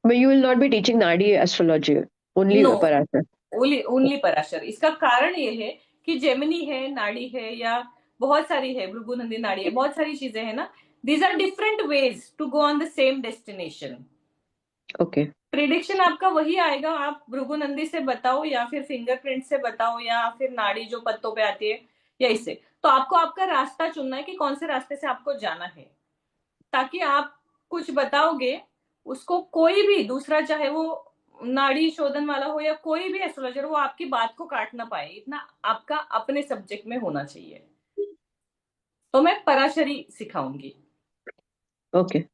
But you will not be teaching Nadi astrology, only no, Parashar. Only Parashar. इसका कारण ये है कि जेमिनी है, नाड़ी है, या बहुत सारी है, भृगुनंदी नाड़ी है, बहुत सारी चीजें हैं ना. These are different ways to go on the same destination. Okay. Prediction आपका वही आएगा, आप भृगुनंदी से बताओ या फिर फिंगरप्रिंट से बताओ या फिर नाड़ी जो पत्तों पे आती है या इससे. तो आपको आपका रास्ता चुनना है कि कौन से रास्ते से आपको जाना है, ताकि आप कुछ बताओगे उसको कोई भी दूसरा, चाहे वो नाड़ी शोधन वाला हो या कोई भी एस्ट्रोलॉजर, वो आपकी बात को काट ना पाए. इतना आपका अपने सब्जेक्ट में होना चाहिए. तो मैं पराशरी सिखाऊंगी. Okay.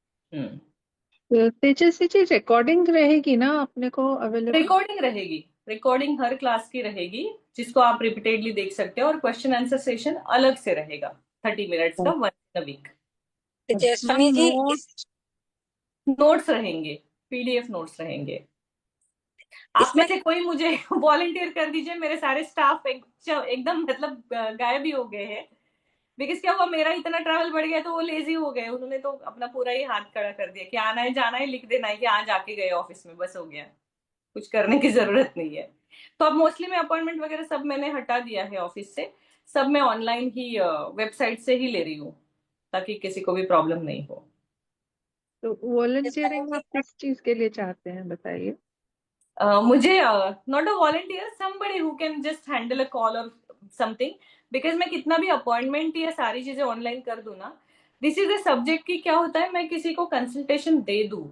तेजस्वी जी, रिकॉर्डिंग रहेगी ना अपने को अवेलेबल? रिकॉर्डिंग रहेगी, रिकॉर्डिंग हर क्लास की रहेगी, जिसको आप रिपीटेडली देख सकते हो. और क्वेश्चन आंसर सेशन अलग से रहेगा 30 मिनट्स का, वन वीक. तेजस्विनी जी, नोट्स रहेंगे, पीडीएफ नोट्स रहेंगे. आप में से कोई मुझे वॉलंटियर कर दीजिए. मेरे सारे स्टाफ एकदम मतलब गायब ही हो गए हैं. बिकॉज क्या हुआ, मेरा इतना ट्रैवल बढ़ गया तो वो लेजी हो गए. उन्होंने तो अपना पूरा ही हाथ खड़ा कर दिया कि आना है जाना है, लिख देना है कि आज आके गए ऑफिस में, बस हो गया, कुछ करने की जरूरत नहीं है. तो अब मोस्टली मैं अपॉइंटमेंट वगैरह सब मैंने हटा दिया है ऑफिस से. सब मैं ऑनलाइन ही वेबसाइट से ही ले रही हूँ, ताकि किसी को भी प्रॉब्लम नहीं हो. तो वॉलंटियरिंग आप किस चीज के लिए चाहते हैं, बताइए? मुझे not a volunteer, somebody who can just handle a call और समथिंग. बिकॉज मैं कितना भी अपॉइंटमेंट या सारी चीजें ऑनलाइन कर दूं ना, दिस इज अ सब्जेक्ट की क्या होता है, मैं किसी को कंसल्टेशन दे दूं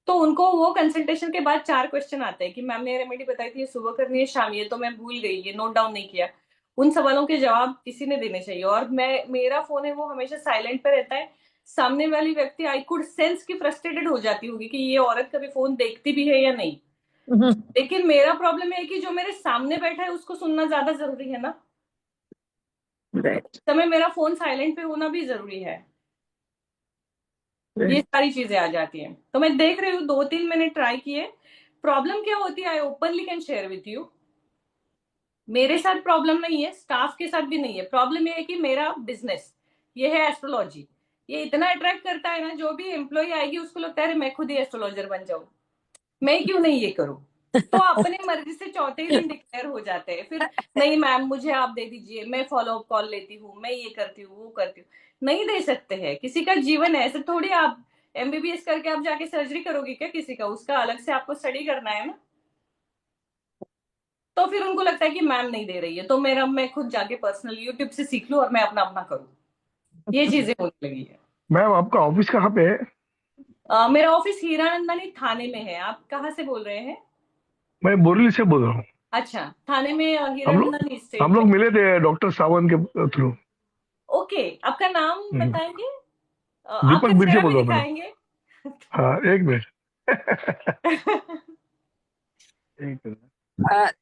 तो उनको वो कंसल्टेशन के बाद 4 क्वेश्चन आते हैं कि मैम ने रेमेडी बताई थी, ये सुबह करनी है, शाम, ये तो मैं भूल गई, ये नोट डाउन नहीं किया. उन सवालों के जवाब किसी ने देने चाहिए. और मेरा फोन है वो हमेशा साइलेंट पे रहता है. सामने वाली व्यक्ति, आई कुड सेंस की फ्रस्ट्रेटेड हो जाती होगी कि ये औरत कभी फोन देखती भी है या नहीं. लेकिन मेरा प्रॉब्लम है कि जो मेरे सामने बैठा है उसको सुनना ज्यादा जरूरी है ना. राइट. समय मेरा फोन साइलेंट पे होना भी जरूरी है. ये सारी चीजें आ जाती हैं. तो मैं देख रही हूँ 2-3 मैंने ट्राई किए. प्रॉब्लम क्या होती है, I openly can share with you. मेरे साथ प्रॉब्लम नहीं है, स्टाफ के साथ भी नहीं है. प्रॉब्लम ये है कि मेरा बिजनेस ये है एस्ट्रोलॉजी, ये इतना अट्रैक्ट करता है ना, जो भी एम्प्लॉय आएगी उसको लगता है मैं खुद ही एस्ट्रोलॉजर बन जाऊं, मैं क्यों नहीं ये करूं. तो अपने मर्जी से चौथे ही दिन डिक्लेयर हो जाते हैं. फिर नहीं मैम मुझे आप दे दीजिए, मैं फॉलो अप कॉल लेती हूँ, मैं ये करती हूँ वो करती हूँ. नहीं दे सकते हैं, किसी का जीवन है. ऐसे थोड़ी आप एमबीबीएस करके आप जाके सर्जरी करोगे क्या किसी का, उसका अलग से आपको स्टडी करना है ना. तो फिर उनको लगता है कि मैम नहीं दे रही है, तो मैं खुद जाके पर्सनल यूट्यूब से सीख लूं और मैं अपना अपना करूं. ये चीजें होने लगी है. मैम आपका ऑफिस कहाँ पे है? मेरा ऑफिस हीरानंदानी थाने में है. आप कहाँ से बोल रहे हैं? मैं बोरीवली से बोल रहा हूँ. अच्छा, थाने में हम हीरानंदानी स्टेट लोग में. मिले थे डॉक्टर सावंत के थ्रू. ओके, आपका नाम बताएंगे? दीपक आपका बीर से चेहरा बोल भी रहा हूँ मैडम. दिखाएंगे? हाँ एक मिनट. एक मिनट.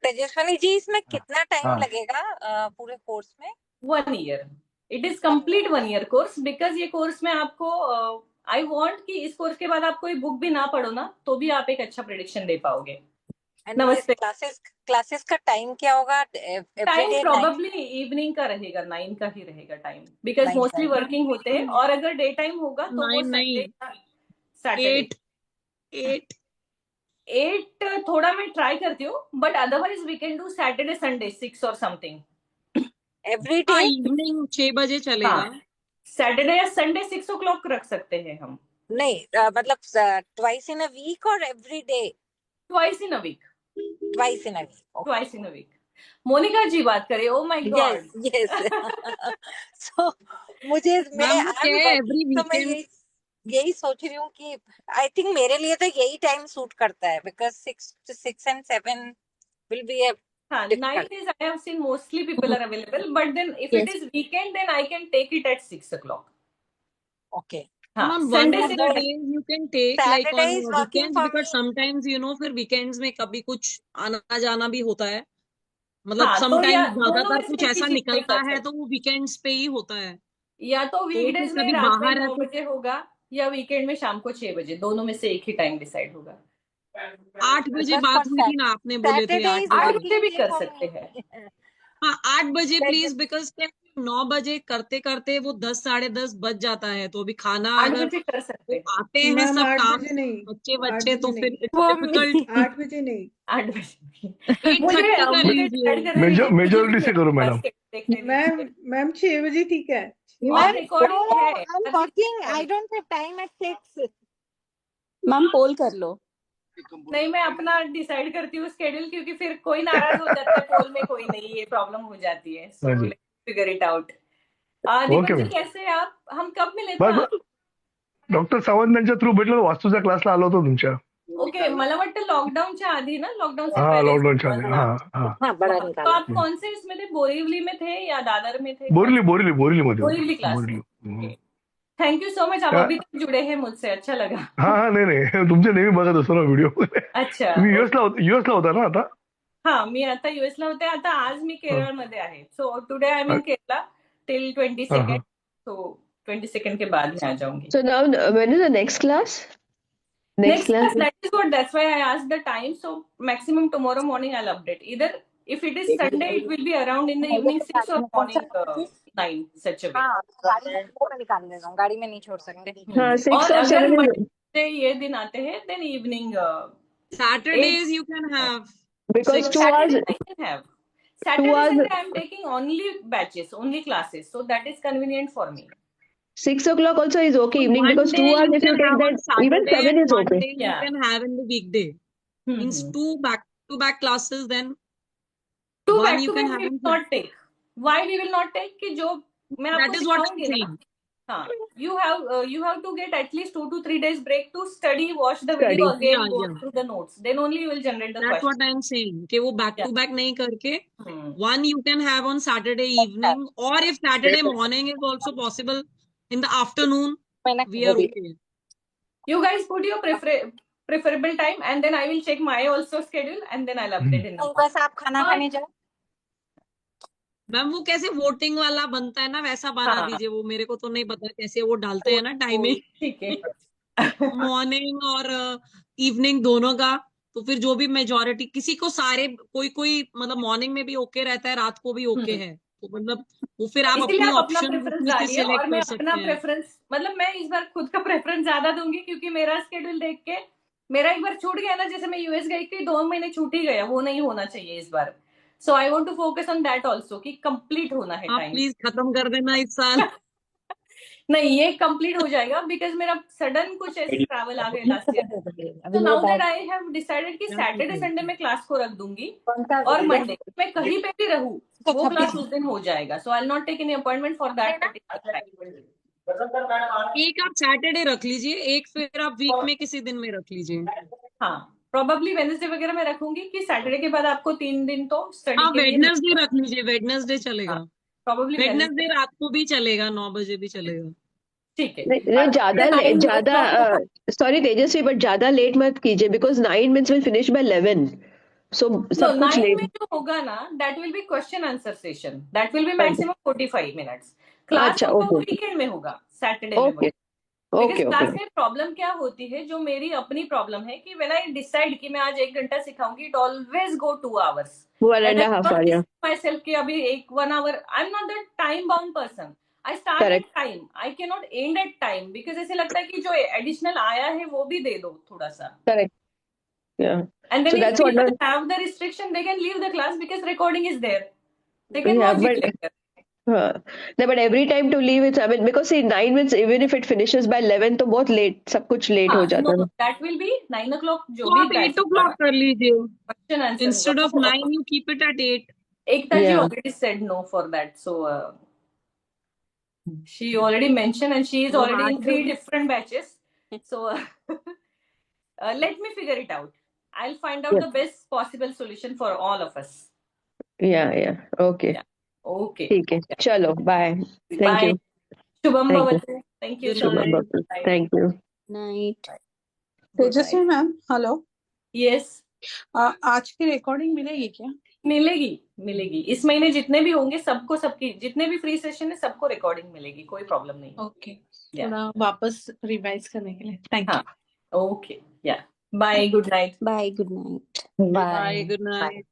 तेजस्विनी जी, इसमें कितना टाइम हाँ. लगेगा पूरे कोर्स में? 1 year. It is complete 1 year course. Because ये कोर्स में आपको आई वांट कि इस कोर्स के बाद आप कोई बुक भी ना पढ़ो ना, तो भी आप एक अच्छा प्रेडिक्शन दे पाओगे. नमस्ते. क्लासेस का टाइम क्या होगा? टाइम प्रोबेबली इवनिंग का रहेगा, 9 का ही रहेगा टाइम. बिकॉज 9 मोस्टली का. वर्किंग होते हैं. और अगर डे टाइम होगा तो वो 9 सैटरडे 8 थोड़ा मैं ट्राई करती हूँ. But otherwise we can do Saturday Sunday 6 और समथिंग. Every day? इवनिंग 6 बजे चलेगा. सैटरडे या संडे 6 o'clock रख सकते हैं हम. नहीं, मतलब ट्वाइस इन अ वीक और every day? Twice in a week. Twice in a week. Twice in a week. Monica ji बात करें. Oh my god. Yes. So मुझे मैं एवरी तो मैं वीकेंड यही सोच रही हूँ कि आई थिंक मेरे लिए तो यही टाइम सूट करता है, because 6 and 7 will be a हाँ, difficult. 9 days I have seen mostly people are available, but then if it is weekend, then I can take it at 6 o'clock. Okay. हाँ, Ma'am, one Sunday of से the days you can take like on Saturday is working weekends for because me. sometimes फिर weekends में कभी कुछ आना जाना भी होता है. मतलब हाँ, तो sometimes या दोनों ज्यादातर में कुछ से एक ही ऐसा चीज निकलता कर है सकते. तो वो weekends पे ही होता है. या तो वीकडेज में कभी रात में बाहर है 9 तो बजे होगा, या वीकेंड में शाम को 6 बजे. दोनों में से एक ही टाइम डिसाइड होगा. 8 बजे Because बात for हुई थी ना, आपने बोले थे Saturday 8 is 8 बजे. बजे working भी day कर for सकते me. हैं. हाँ 8 बजे That प्लीज, is- बिकॉज 9 बजे करते करते वो 10 साढ़े 10 बज जाता है, तो अभी खाना 8 अगर बजे कर वो सकते आते हैं मैम सब 8 काम बजे नहीं, बच्चे 8 बच्चे, तो बजे फिर नहीं, इट्स वो डिफिकल्ट। 8 बजे नहीं। 8 बजे 8:30 कर मुझे लीजिए। ऐड करने दीजिए, मुझे मेजोरिटी से करो मैडम। basket देखने मैम दीजिए। मैम 6 बजे ठीक है, 6 और बजे। रिकॉर्डिंग है, I'm working. I don't have time at 6. Ma'am पोल कर लो। नहीं मैं अपना डिसाइड करती हूँ स्केड्यूल, क्योंकि फिर कोई नाराज हो जाता है, पोल में कोई नहीं, ये प्रॉब्लम हो जाती है। सो हाँ जी। Let's figure it out. Deepak okay ji ma'am. कैसे हैं आप? हम कब मिले थे बस आप? डॉक्टर सावंत यांच्या थ्रू भेटलो, वास्तूच्या क्लासला आलो होतो तुमच्या. ओके, मला वाटतं लॉकडाऊनच्या आधी ना, लॉकडाऊन से हा पहले लॉकडाऊनच्या आधी. हा हा हाँ बड़ा तो निकाला। आप कौन से इसमें थे? बोरीवली में थे या दादर में थे? बोरिवली मध्ये होतो. बोरीवली क्लास में। Borivali. Thank you so much, आप अभी तक जुड़े हैं मुझसे, अच्छा लगा। हा नाही तुमचे नेहमी बघत असतो ना व्हिडिओ. अच्छा तुम्ही युएसला होता ना आता? हा, मी आता US ला होते, आता आज मी केरळमध्ये आहे. So today I am in Kerala till 22nd. So 22nd के बाद मैं आ जाऊंगी. So now, when is the next class? Next class, that is what, that's why I asked the time. So maximum tomorrow morning I'll update. Either if it is Sunday, it will be around in the evening 6 or morning 9, such a way. हाँ गाड़ी में वो मैं निकाल देता हूँ, गाड़ी में नहीं छोड़ सकते। हाँ, 6 और or अगर 7 is मंडे ये दिन आते हैं, then evening. Saturdays you can have because 2 hours. Saturday I can have. Saturday, 2 hours. Sunday I'm taking only batches, only classes. So that is convenient for me. 6 o'clock also is okay evening, one because day 2 hours you if you can take have on that, even Saturday 7 and is one okay. day you Yeah. can have in the weekday. Means Hmm. 2 back-to-back classes, then Two one back you to can back have we in will not take. Why we will not take? कि जो मैं That आपको is what I'm सिखाऊंगी ना, saying. हाँ, you have to get at least 2 to 3 days break to study, watch the video Study. again, Yeah, go yeah. through the notes. Then only you will generate the That's what question. I'm saying. कि वो back to back नहीं करके Hmm. one you can have on Saturday evening, or if Saturday morning is also possible in the afternoon, we are okay. You guys put your preferable time, and then I will check my also schedule, and then I'll update in the नहीं बस आप खाना खाने जाओ। Ma'am वो कैसे voting वाला बनता है ना, वैसा बना हाँ। दीजिए। वो मेरे को तो नहीं पता कैसे वो डालते हैं ना टाइमिंग, ठीक है। मॉर्निंग और इवनिंग दोनों का। तो फिर जो भी मेजोरिटी, किसी को सारे, कोई मतलब मॉर्निंग में भी ओके रहता है, रात को भी ओके है, तो मतलब वो फिर आप इसीलिए अपनी आप अपना ऑप्शन प्रेफरेंस उसमें से डालिए, और सिलेक्ट मैं कर अपना सकते हैं। प्रेफरेंस, मतलब मैं इस बार खुद का प्रेफरेंस ज्यादा दूंगी, क्योंकि मेरा स्केड्यूल देख के मेरा एक बार छूट गया ना, जैसे मैं यूएस गई थी 2 महीने छूट ही गया, वो नहीं होना चाहिए इस बार। So I want to focus on that also, कि कंप्लीट होना है आप टाइम। प्लीज खत्म कर देना इस साल। नहीं, ये कंप्लीट हो जाएगा, बिकॉज मेरा सडन कुछ ऐसे ट्रैवल आ गए लास्ट ईयर। तो now that I have decided कि सैटरडे संडे में क्लास को रख दूंगी, और मंडे मैं कहीं पे भी रहूं, वो क्लास उस दिन हो जाएगा। So I will not take any appointment for that particular time. एक आप सैटरडे रख लीजिए, एक फिर आप वीक में किसी दिन में रख लीजिए। हाँ, प्रोबेबली वेडनेसडे वगैरह में रखूंगी, कि सैटरडे के बाद आपको 3 दिन तो स्टडी हाँ, के लिए वेडनेसडे रख लीजिए, वेडनेसडे चलेगा। प्रोबेबली वेडनेसडे रात को भी चलेगा, 9 बजे भी चलेगा। ठीक है। नहीं, ज्यादा सॉरी तेजस्वी, बट ज्यादा लेट मत कीजिए, because 9 minutes will finish by 11. So सब कुछ 9 लेट. में जो होगा ना, that will be question answer session, that will be maximum 45 minutes. Class अच्छा, होगा okay. वीकेंड में होगा, सैटरडे में Okay. Because Okay, class okay. में प्रॉब्लम क्या होती है, जो मेरी अपनी प्रॉब्लम है, कि व्हेन आई डिसाइड कि मैं आज 1 घंटा सिखाऊंगी, it always go 2 hours. 1.5 hours, yeah. Myself कि अभी 1 hour, I'm not that time bound person. I start Correct. at time. I cannot end at time, because ऐसे लगता है कि जो एडिशनल आया है वो भी दे दो थोड़ा सा. Correct. Yeah. And then So if that's what. people have the restriction, they can leave the class, because recording is there. They can Yeah, watch it but later. no, but every time to leave it, I mean, because see, 9 minutes, even if it finishes by 11, तो बहुत late, सब कुछ late हो जाता No, है. that will be 9 o'clock जो तो भी आप batch 8 o'clock कर लीजिए, question answer instead of होगा. 9 you keep it at 8. Ekta ji Yeah. already said no for that, so she already mentioned, and she is वो already in आज 3 different batches. So let me figure it out. I'll find out Yeah. the best possible solution for all of us. Yeah. Okay. Yeah. Okay. ठीक है, चलो, bye. Thank Bye. you. Shubham Thank you. Bhavatu. Thank you Good so night. much. Shubham, Bye. thank you. Night. Good Tejashwi night. Ma'am, hello. Yes. आज की recording मिलेगी क्या? मिलेगी। इस महीने जितने भी होंगे सबको, सबकी जितने भी फ्री सेशन है सबको रिकॉर्डिंग मिलेगी, कोई प्रॉब्लम नहीं. Okay, Yeah. थोड़ा वापस रिवाइज करने के लिए थैंक यू। हाँ. Okay. Yeah. Bye. Good night. Bye, good night. Bye, good night.